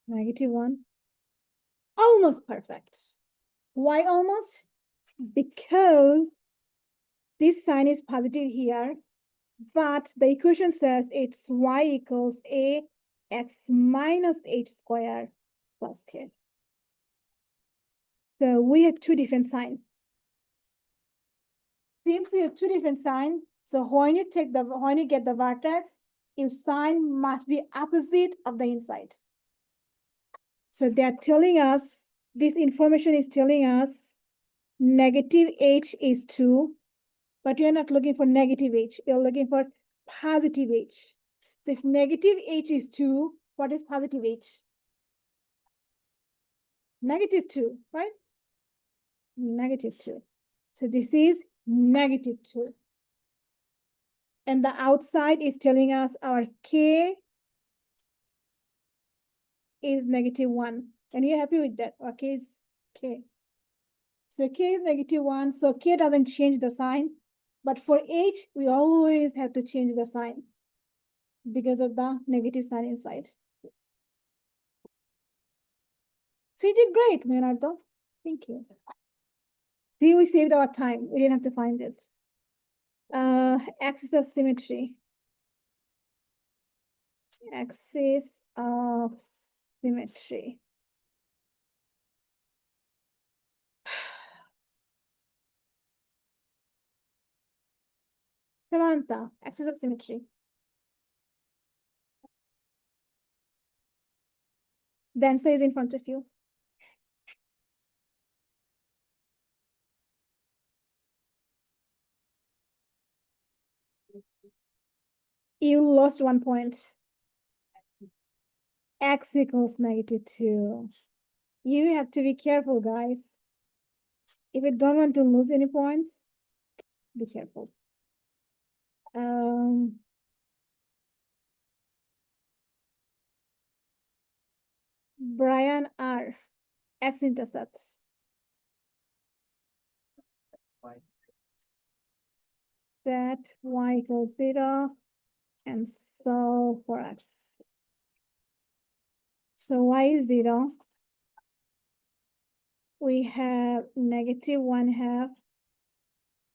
-1. Almost perfect. Why almost? Because this sign is positive here, but the equation says it's y equals ax minus h squared plus k. So we have two different signs. Since we have two different signs, so when you get the vertex, your sign must be opposite of the inside. So they're telling us, this information is telling us negative h is 2, but you're not looking for negative h, you're looking for positive h. So if negative h is 2, what is positive h? -2, right? -2. So this is -2. And the outside is telling us our k is -1. And you're happy with that? Our k is k. So k is -1, so k doesn't change the sign. But for h, we always have to change the sign because of the negative sign inside. So you did great, Leonardo. Thank you. See, we saved our time. We didn't have to find it. Axis of symmetry. Axis of symmetry. Samantha, axis of symmetry. The answer is in front of you. You lost 1 point. X equals -2. You have to be careful, guys. If you don't want to lose any points, be careful. Brian R. X-intercepts. Set y equals 0 and solve for x. So y is 0. We have -1/2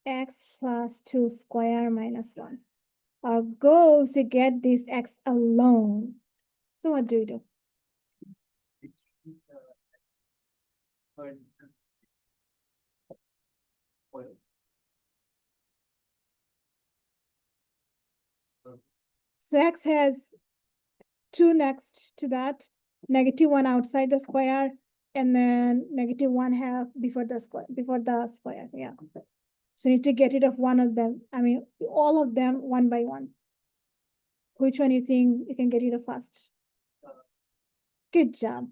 x plus 2 square minus 1. Our goal is to get this x alone. So what do we do? So x has 2 next to that, -1 outside the square, and then -1/2 before the square, yeah. So you need to get rid of one of them. I mean, all of them one by one. Which one you think you can get rid of first? Good job.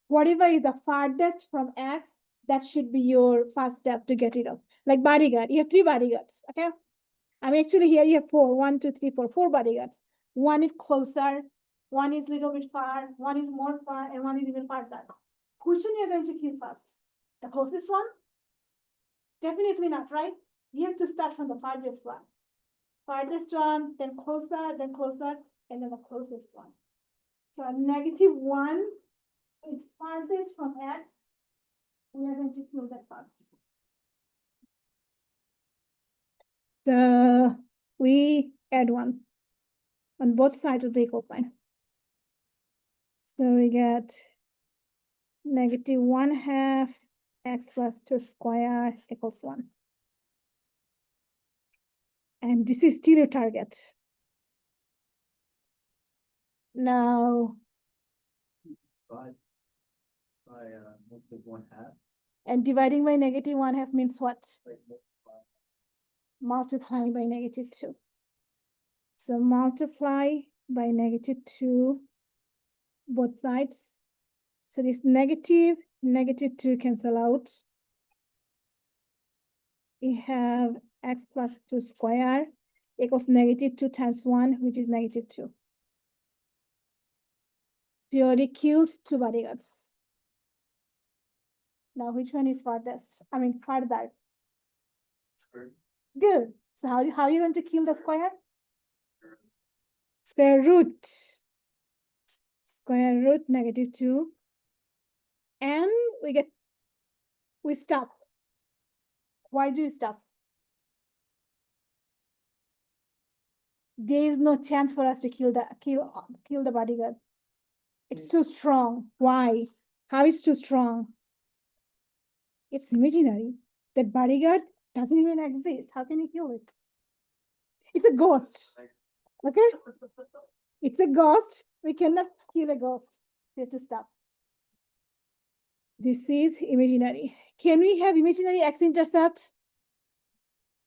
Whatever is the farthest from x, that should be your first step to get rid of. Like bodyguard, you have 3 bodyguards, okay? I mean, actually here you have 4, 1, 2, 3, 4, 4 bodyguards. One is closer, one is a little bit far, one is more far, and one is even farther. Which one you're going to kill first? The closest one? Definitely not, right? You have to start from the farthest one. Farthest one, then closer, and then the closest one. So -1 is farthest from x. We are going to kill that first. We add 1 on both sides of the equal sign. So we get -1/2 x plus 2 square equals 1. And this is still your target. Now, and dividing by -1/2 means what? Multiplying by -2. So multiply by -2 both sides. So this -2 cancel out. We have x plus 2 square equals -2 times 1, which is -2. You already killed 2 bodyguards. Now, which one is farthest? I mean, farther. Square. Good. So how are you going to kill the square? Square root. Square root -2. And we stop. Why do you stop? There is no chance for us to kill the bodyguard. It's too strong. Why? How is too strong? It's imaginary. That bodyguard doesn't even exist. How can you kill it? It's a ghost. Okay? It's a ghost. We cannot kill a ghost. We have to stop. This is imaginary. Can we have imaginary x-intercept?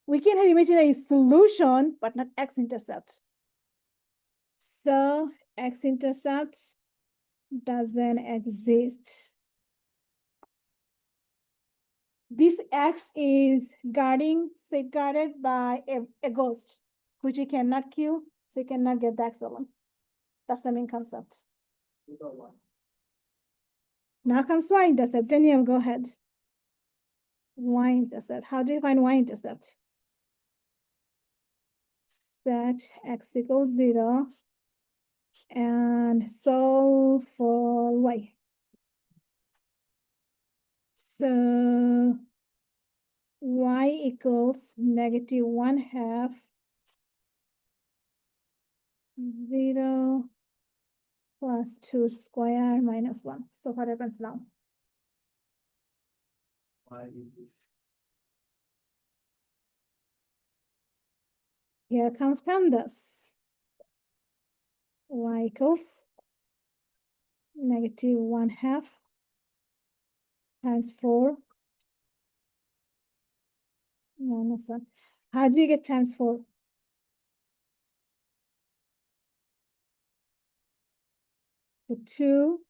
We can have imaginary solution, but not x-intercept. So x-intercept doesn't exist. This x is safeguarded by a ghost, which you cannot kill, so you cannot get the x alone. That's the main concept. Now comes y-intercept. Daniel, go ahead. Y-intercept. How do you find y-intercept? Set x equals 0 and solve for y. So y equals -1/2 0 plus 2 square minus 1. So what happens now? Y equals Here comes pandas. Y equals -1/2 times 4 minus 1. How do you get times 4? The 2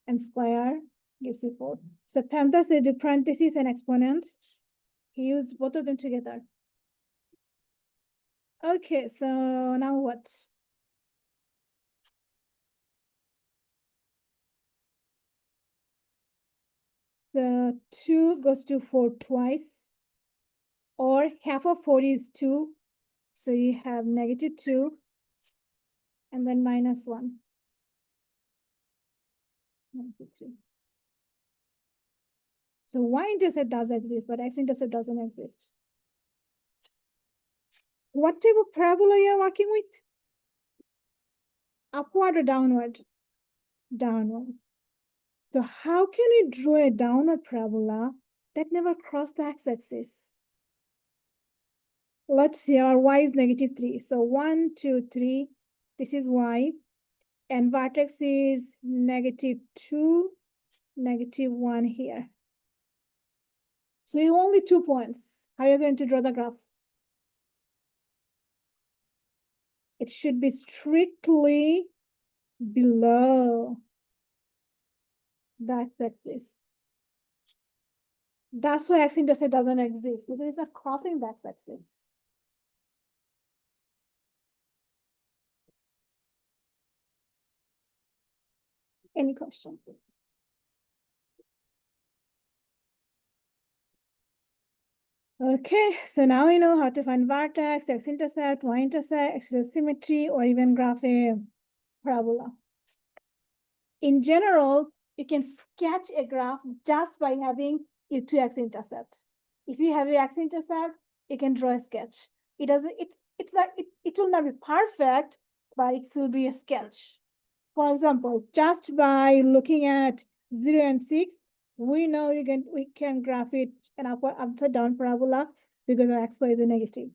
and square gives you 4. So pandas is the parentheses and exponent. He used both of them together. Okay, so now what? The 2 goes to 4 twice, or half of 4 is 2. So you have -2 and then minus 1. -3. So y-intercept does exist, but x-intercept doesn't exist. What type of parabola you are working with? Upward or downward? Downward. So how can we draw a downward parabola that never crossed the x-axis? Let's see, our y is -3. So 1, 2, 3, this is y. And vertex is -2, -1 here. So you only 2 points. How are you going to draw the graph? It should be strictly below the x-axis. That's why x-intercept doesn't exist, because it's not crossing the x-axis. Any question? Okay, so now we know how to find vertex, x-intercept, y-intercept, axis symmetry, or even graph a parabola. In general, you can sketch a graph just by having your 2 x-intercepts. If you have your x-intercept, you can draw a sketch. It doesn't. It will not be perfect, but it will be a sketch. For example, just by looking at 0 and 6, we know we can graph it an upside down parabola because our x-y is a negative.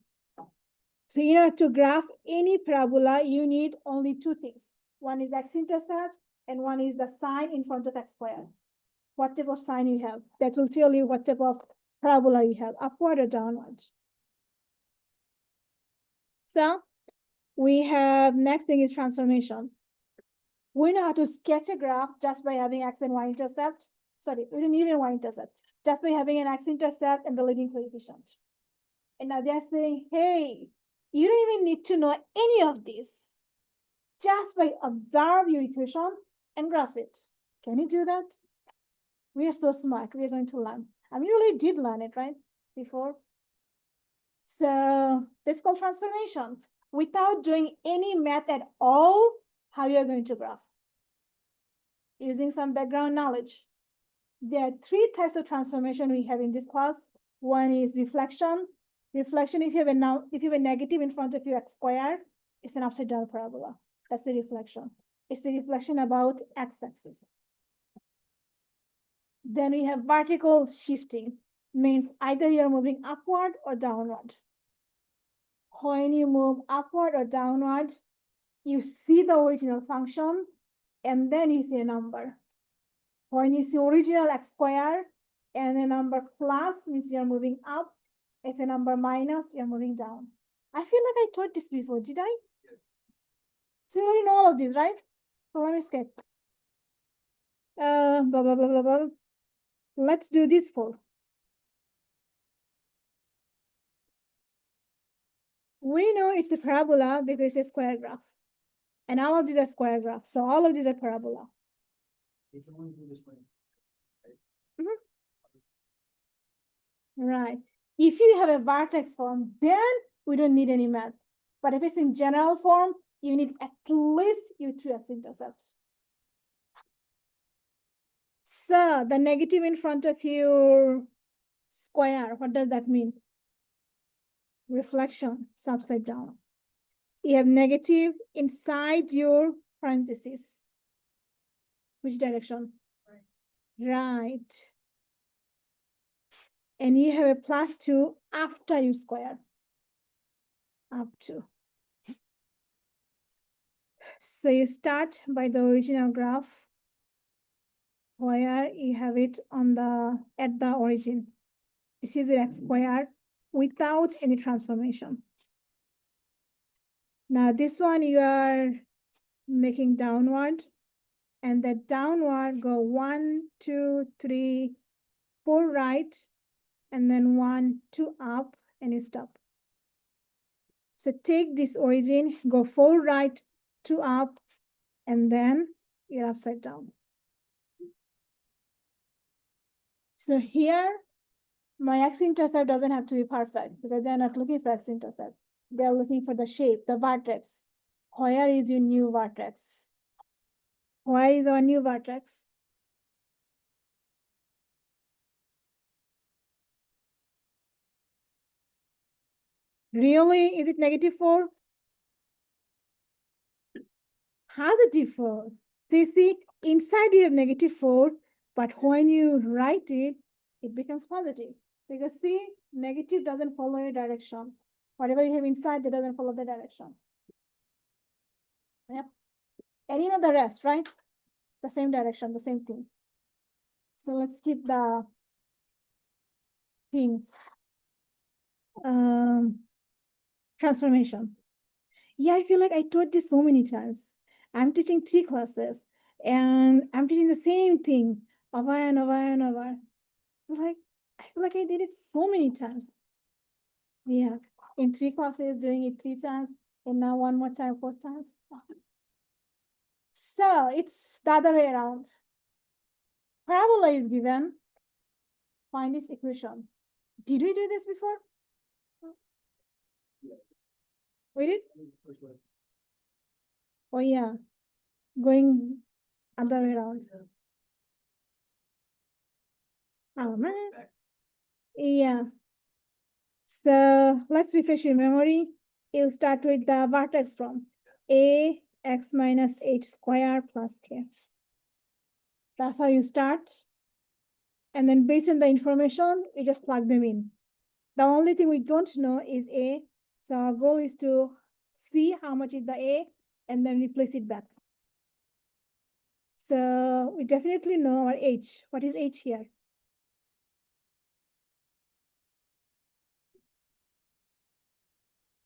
So in order to graph any parabola, you need only 2 things. One is x-intercept, and one is the sign in front of x squared. What type of sign you have, that will tell you what type of parabola you have, upward or downward. So we have, next thing is transformation. We know how to sketch a graph just by having x and y-intercept. Sorry, we don't need a y-intercept. Just by having an x-intercept and the leading coefficient. And now they're saying, hey, you don't even need to know any of this. Just by observe your equation and graph it. Can you do that? We are so smart. We are going to learn. I mean, you already did learn it, right? Before. So this is called transformation. Without doing any math at all, how you are going to graph? Using some background knowledge. There are 3 types of transformation we have in this class. One is reflection. Reflection, if you have a negative in front of your x squared, it's an upside down parabola. That's the reflection. It's the reflection about x-axis. Then we have vertical shifting, means either you're moving upward or downward. When you move upward or downward, you see the original function, and then you see a number. When you see original x squared and a number plus, means you're moving up. If a number minus, you're moving down. I feel like I taught this before, did I? Yes. So you already know all of this, right? So let me skip. Blah, blah, blah, blah, blah. Let's do this for. We know it's a parabola because it's a square graph. And all of these are square graphs. So all of these are parabola. You can only do this way. Right. If you have a vertex form, then we don't need any math. But if it's in general form, you need at least your 2 x-intercepts. So the negative in front of your square, what does that mean? Reflection, it's upside down. You have negative inside your parentheses. Which direction? Right. And you have a +2 after you square. Up to. So you start by the original graph where you have it on the at the origin. This is your x squared without any transformation. Now this one you are making downward, and that downward go 1, 2, 3, 4 right, and then 1, 2 up, and you stop. So take this origin, go 4 right, 2 up, and then you're upside down. So here, my x-intercept doesn't have to be perfect because they're not looking for x-intercept. They're looking for the shape, the vertex. Where is your new vertex? Where is our new vertex? Really? Is it -4? +4. So you see, inside you have -4, but when you write it, it becomes positive. Because see, negative doesn't follow your direction. Whatever you have inside, that doesn't follow the direction. Yep. And you know the rest, right? The same direction, the same thing. So let's keep the thing. Transformation. Yeah, I feel like I taught this so many times. I'm teaching 3 classes and I'm teaching the same thing over and over and over. Like, I feel like I did it so many times. Yeah, in 3 classes, doing it 3 times, and now one more time, 4 times. So it's the other way around. Parabola is given. Find its equation. Did we do this before? We did? Oh yeah, going other way around. Oh man. Yeah. So let's refresh your memory. You start with the vertex from a x minus h square plus k. That's how you start. And then based on the information, we just plug them in. The only thing we don't know is a. So our goal is to see how much is the a and then replace it back. So we definitely know our h. What is h here?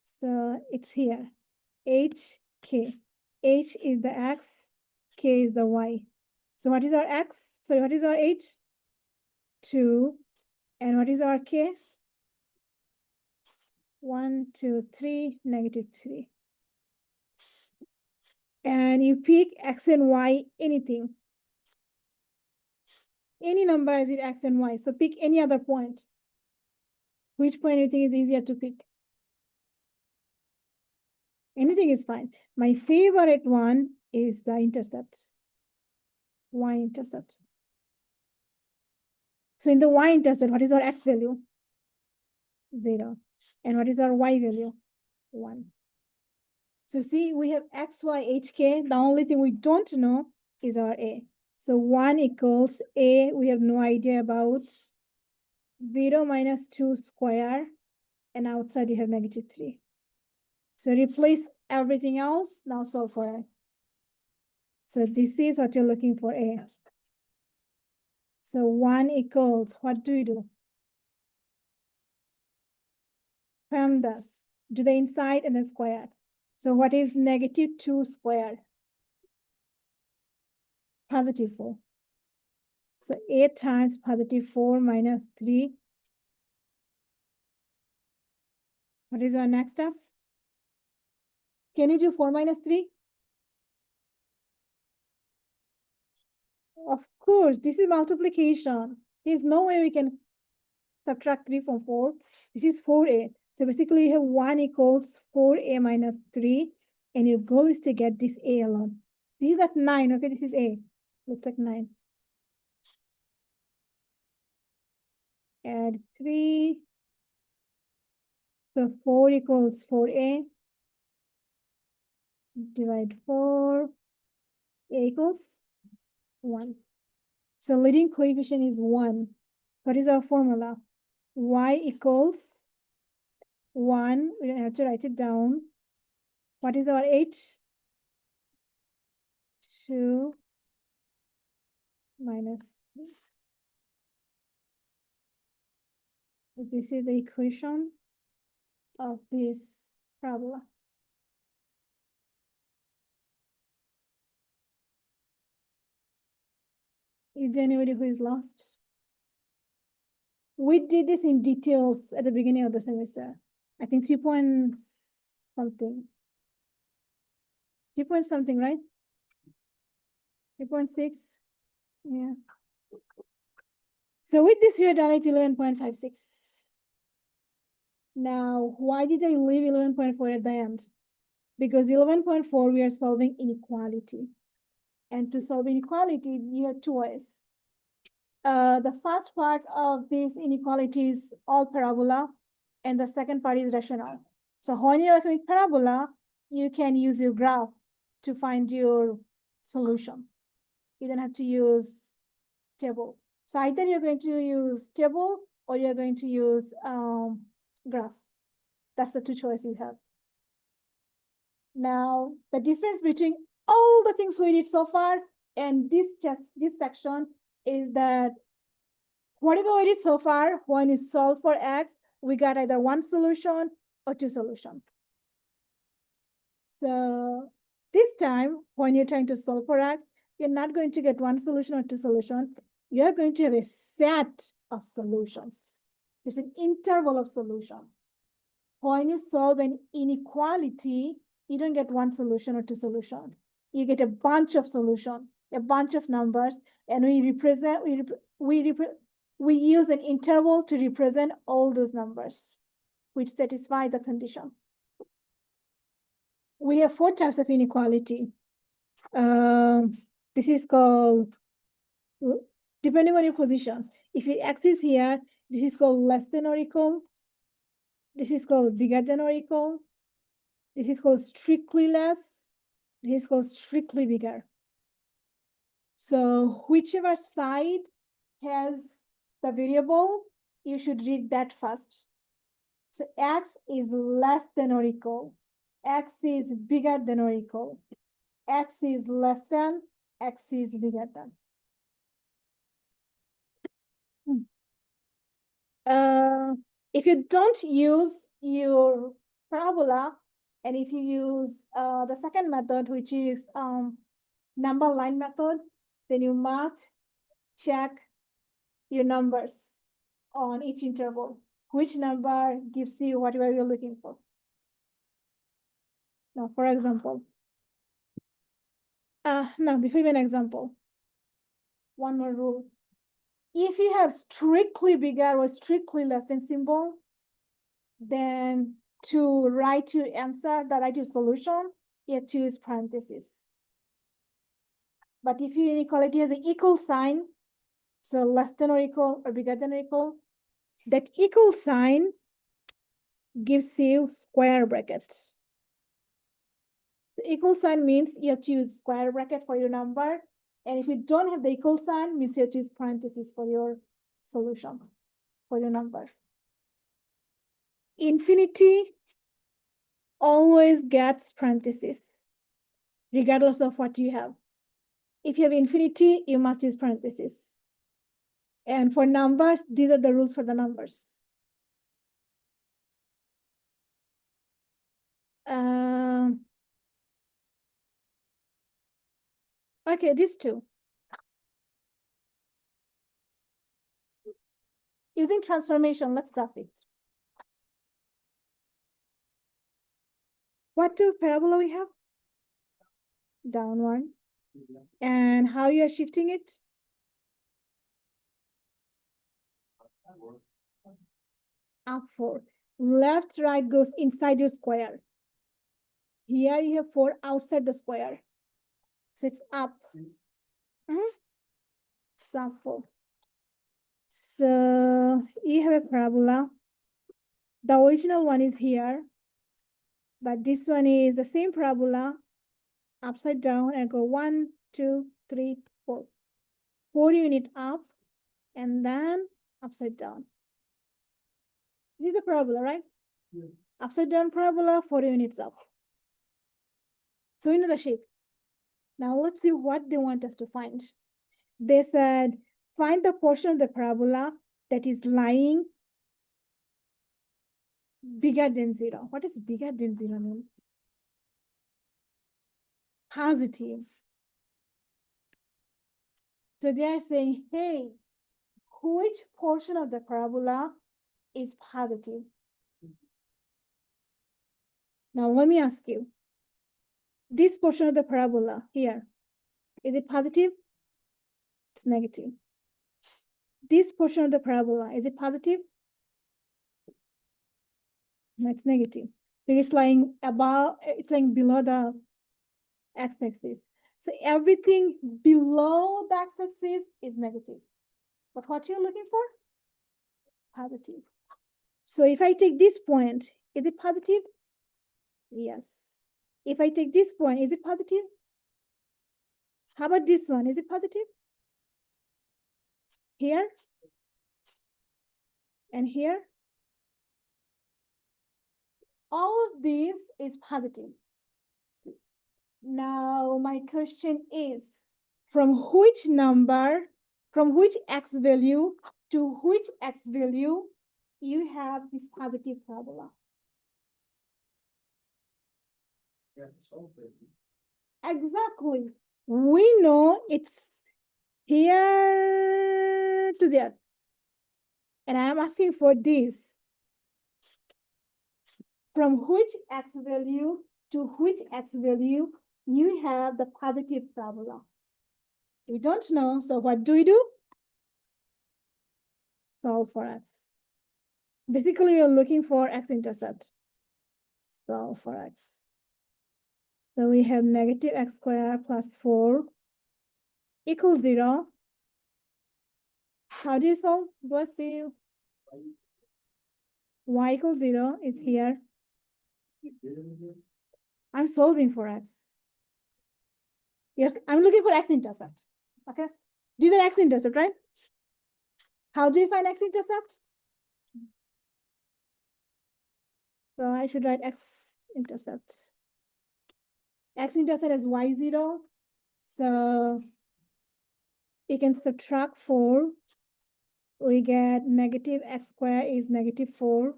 So it's here, h, k. H is the x, k is the y. So what is our x? Sorry, what is our h? 2. And what is our k? 1, 2, 3, -3. And you pick x and y, anything. Any number as it x and y. So pick any other point. Which point you think is easier to pick? Anything is fine. My favorite one is the intercept. Y-intercept. So in the y-intercept, what is our x value? 0. And what is our y value? 1. So see, we have x, y, h, k. The only thing we don't know is our a. So 1 equals a, we have no idea about. 0 minus 2 square, and outside you have -3. So replace everything else, now solve for a. So this is what you're looking for, a. So 1 equals, what do you do? PEMDAS, do the inside and the square. So what is -2 squared? +4. So 8 times +4 minus 3. What is our next step? Can you do 4 minus 3? Of course, this is multiplication. There's no way we can subtract 3 from 4. This is 4a. So basically you have 1 equals 4a minus 3. And your goal is to get this a alone. This is at 9. Okay, this is a. Looks like 9. add 3. So 4 equals 4a. Divide 4. A equals 1. So leading coefficient is 1. What is our formula? Y equals 1. We don't have to write it down. What is our h? 2 minus 3. This is the equation of this parabola. Is there anybody who is lost? We did this in details at the beginning of the semester. I think 3 point something. 3 point something, right? 3.6. Yeah. So with this, we are done at 11.56. Now, why did I leave 11.4 at the end? Because 11.4, we are solving inequality. And to solve inequality, you have two ways. The first part of this inequality is all parabola, and the second part is rational. So when you're working with parabola, you can use your graph to find your solution. You don't have to use table. So either you're going to use table or you're going to use graph. That's the two choices you have. Now, the difference between all the things we did so far and this section is that whatever we did so far, when you solve for x, we got either one solution or two solutions. So this time, when you're trying to solve for x, you're not going to get one solution or two solutions. You're going to have a set of solutions. There's an interval of solutions. When you solve an inequality, you don't get one solution or two solutions. You get a bunch of solutions, a bunch of numbers, and we use an interval to represent all those numbers, which satisfy the condition. We have 4 types of inequality. This is called, depending on your position. If your x is here, this is called less than or equal. This is called bigger than or equal. This is called strictly less. This is called strictly bigger. So whichever side has the variable, you should read that first. So x is less than or equal. X is bigger than or equal. X is less than, x is bigger than. If you don't use your parabola, and if you use the second method, which is number line method, then you must check your numbers on each interval. Which number gives you whatever you're looking for. Now, for example, now before an example, one more rule. If you have strictly bigger or strictly less than symbol, then to write your answer, write your solution, you have to use parentheses. But if your inequality has an equal sign, so less than or equal or bigger than or equal, that equal sign gives you square brackets. The equal sign means you have to use square bracket for your number. And if you don't have the equal sign, means you have to use parentheses for your solution, for your number. Infinity always gets parentheses, regardless of what you have. If you have infinity, you must use parentheses. And for numbers, these are the rules for the numbers. Okay, these two. Using transformation, let's graph it. What two parabola we have? Downward. And how you are shifting it? Up 4. Left, right goes inside your square. Here you have 4 outside the square. So it's up. It's up 4. So you have a parabola. The original one is here, but this one is the same parabola, upside down, and go 1, 2, 3, 4. 4 unit up, and then upside down. This is the parabola, right? Yeah. Upside down parabola, 4 units up. So you know the shape. Now let's see what they want us to find. They said, find the portion of the parabola that is lying bigger than 0. What does bigger than 0 mean? Positive. So they are saying, hey, which portion of the parabola is positive? Now let me ask you, this portion of the parabola here, is it positive? It's negative. This portion of the parabola, is it positive? No, it's negative. It's lying above, it's lying below the x-axis. So everything below the x-axis is negative. But what you're looking for? Positive. So if I take this point, is it positive? Yes. If I take this point, is it positive? How about this one? Is it positive? Here? And here? All of this is positive. Now, my question is, from which number, from which x value to which x value you have this positive parabola? Yeah, solve it. Exactly. We know it's here to there. And I am asking for this. From which x value to which x value you have the positive parabola? We don't know, so what do we do? Solve for x. Basically, you're looking for x-intercept. Solve for x. So we have negative x squared plus 4 equals 0. How do you solve? Bless you. Y equals 0 is here. I'm solving for x. Yes, I'm looking for x-intercept. Okay, these are x-intercept, right? How do you find x-intercept? So I should write x-intercept. X-intercept is y0. So you can subtract 4. We get negative x squared is negative 4.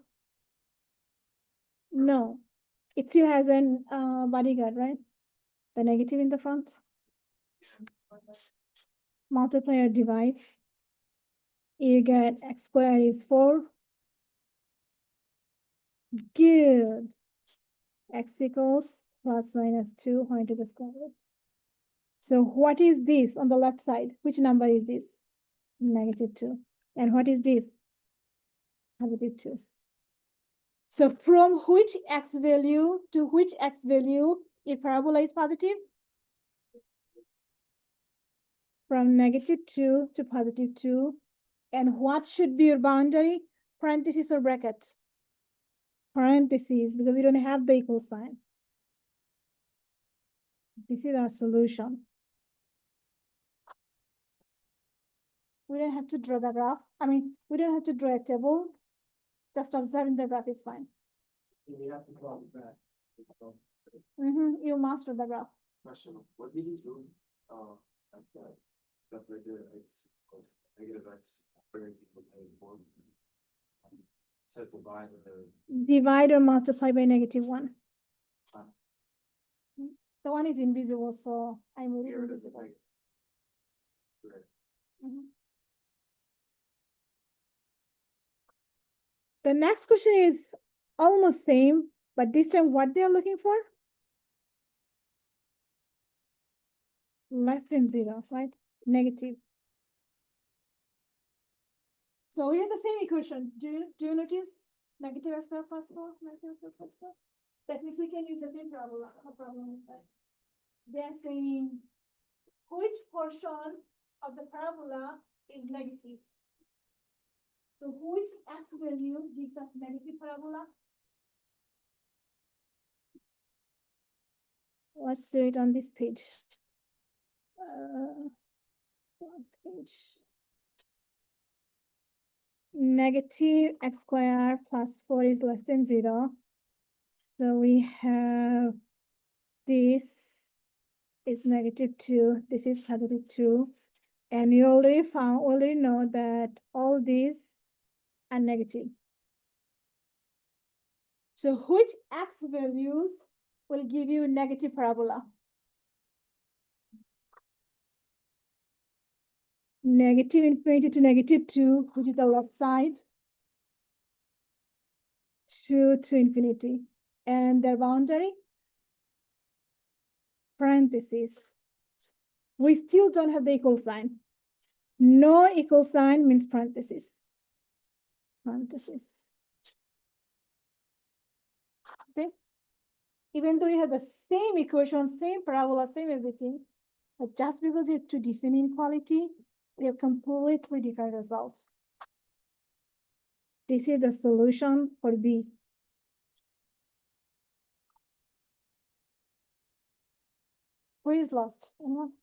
No, it still has an bodyguard, right? The negative in the front. Multiply or divide. You get x squared is 4. Good. X equals plus minus 2 to the square root. So what is this on the left side? Which number is this? Negative 2. And what is this? Positive 2. So from which x value to which x value a parabola is positive? From negative 2 to positive 2. And what should be your boundary? Parentheses or bracket? Parentheses, because we don't have the equal sign. This is our solution. We don't have to draw the graph. I mean, we don't have to draw a table. Just observing the graph is fine. You have to call it back. You master the graph. Question, what did you do, at that right there, x, negative x, set the y with the. Divide or multiply by negative 1. Ah. The one is invisible, so I made it Get rid of the invisible. negative. Correct. The next question is almost same, but this time what they are looking for? Less than 0, right? Negative. So we have the same equation. Do you notice? Negative x squared plus 4, negative x squared plus 4. That means we can use the same parabola. No problem with that. They're saying which portion of the parabola is negative? So which x value gives us negative parabola? Let's do it on this page. One page. Negative x squared plus 4 is less than 0. So we have this is -2, this is +2. And you already know that all these are negative. So which x values will give you negative parabola? Negative infinity to -2, which is the left side. 2 to infinity. And their boundary? Parentheses. We still don't have the equal sign. No equal sign means parentheses. Parentheses. See? Even though you have the same equation, same parabola, same everything, but just because you have two different inequality, we have completely different results. This is the solution for B. Who is lost? Anyone?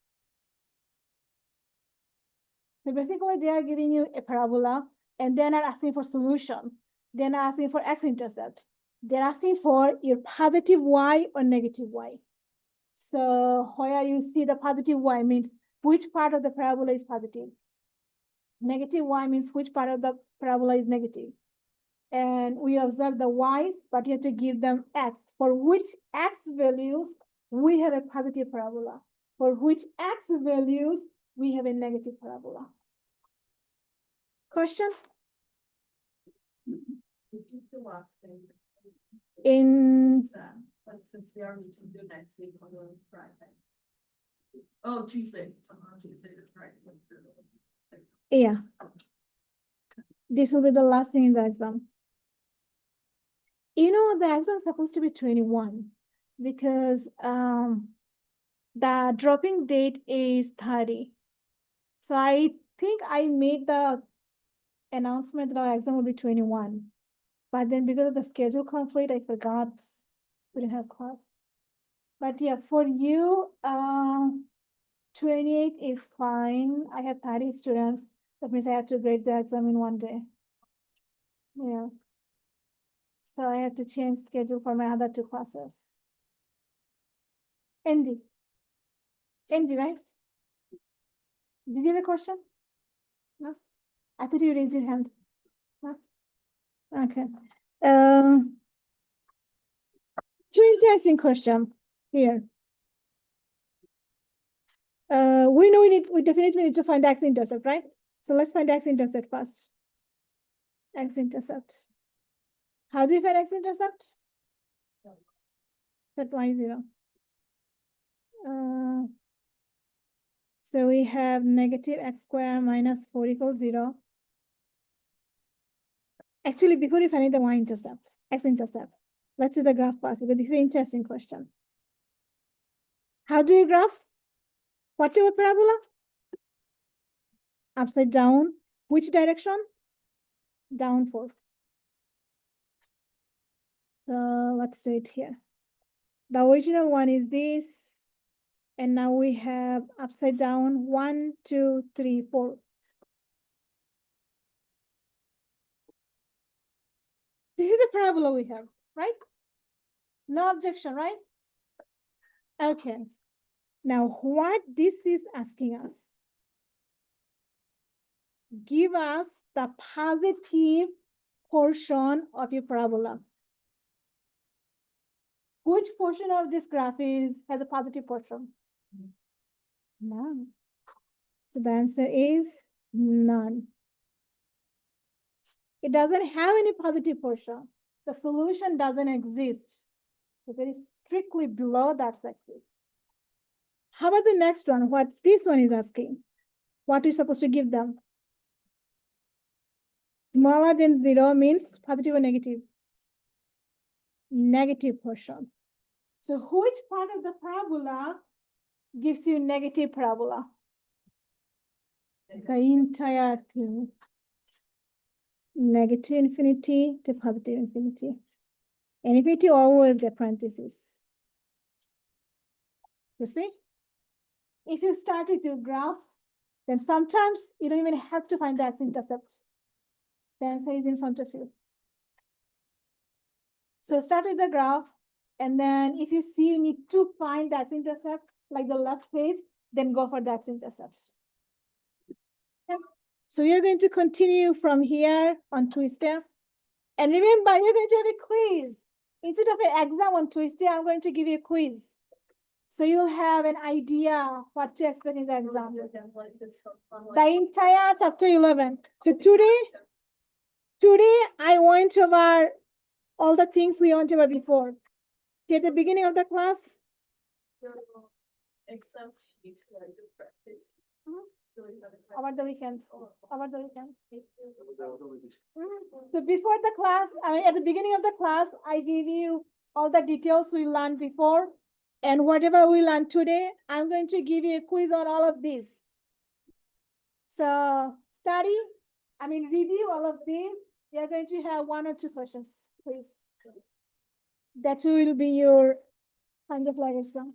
So basically, they are giving you a parabola, and they're not asking for solution. They're not asking for x-intercept. They're asking for your positive y or negative y. So where you see the positive y means which part of the parabola is positive. Negative y means which part of the parabola is negative. And we observe the y's, but you have to give them x. For which x values, we have a positive parabola. For which x values, we have a negative parabola. Question? This is the last thing. In But since we already took the next week on the Friday. Oh, Tuesday, Tuesday, that's right. yeah. This will be the last thing in the exam. You know, the exam is supposed to be 21 because the dropping date is 30. So I think I made the announcement that our exam will be 21. But then because of the schedule conflict, I forgot we didn't have class. But yeah, for you, 28 is fine. I have 30 students. That means I have to grade the exam in one day. Yeah. So I have to change schedule for my other two classes. Andy, right? Did you have a question? No? I thought you raised your hand. No? Okay. Two interesting question here. We know we definitely need to find x-intercept, right? So let's find x-intercept first. X-intercept. How do you find x-intercept? Set y0. So we have negative x squared minus 4 equals 0. Actually, before we find the y-intercept, x-intercept, let's see the graph first because this is an interesting question. How do you graph? What type of parabola? Upside down. Which direction? Down 4. So let's do it here. The original one is this. And now we have upside down 1, 2, 3, 4. This is the parabola we have, right? No objection, right? Okay. Now what this is asking us, give us the positive portion of your parabola. Which portion of this graph has a positive portion? None. So the answer is none. It doesn't have any positive portion. The solution doesn't exist. So it is strictly below that axis. How about the next one? What this one is asking? What are you supposed to give them? Smaller than 0 means positive or negative? Negative portion. So which part of the parabola gives you negative parabola? The entire thing. negative infinity to positive infinity. And infinity always the parentheses. You see? If you start with your graph, then sometimes you don't even have to find the x-intercept. The answer is in front of you. So start with the graph, and then if you see you need to find the x-intercept, like the left page, then go for the x-intercepts. Okay. So you're going to continue from here on Twister. And remember, you're going to have a quiz. Instead of an exam on Twister, I'm going to give you a quiz. So you'll have an idea what to expect in the exam. The entire chapter 11. So today I went over all the things we went over before. At the beginning of the class, over the weekend. So before the class, at the beginning of the class, I gave you all the details we learned before. And whatever we learned today, I'm going to give you a quiz on all of these. So review all of these. You're going to have 1 or 2 questions, please. That will be your kind of like exam.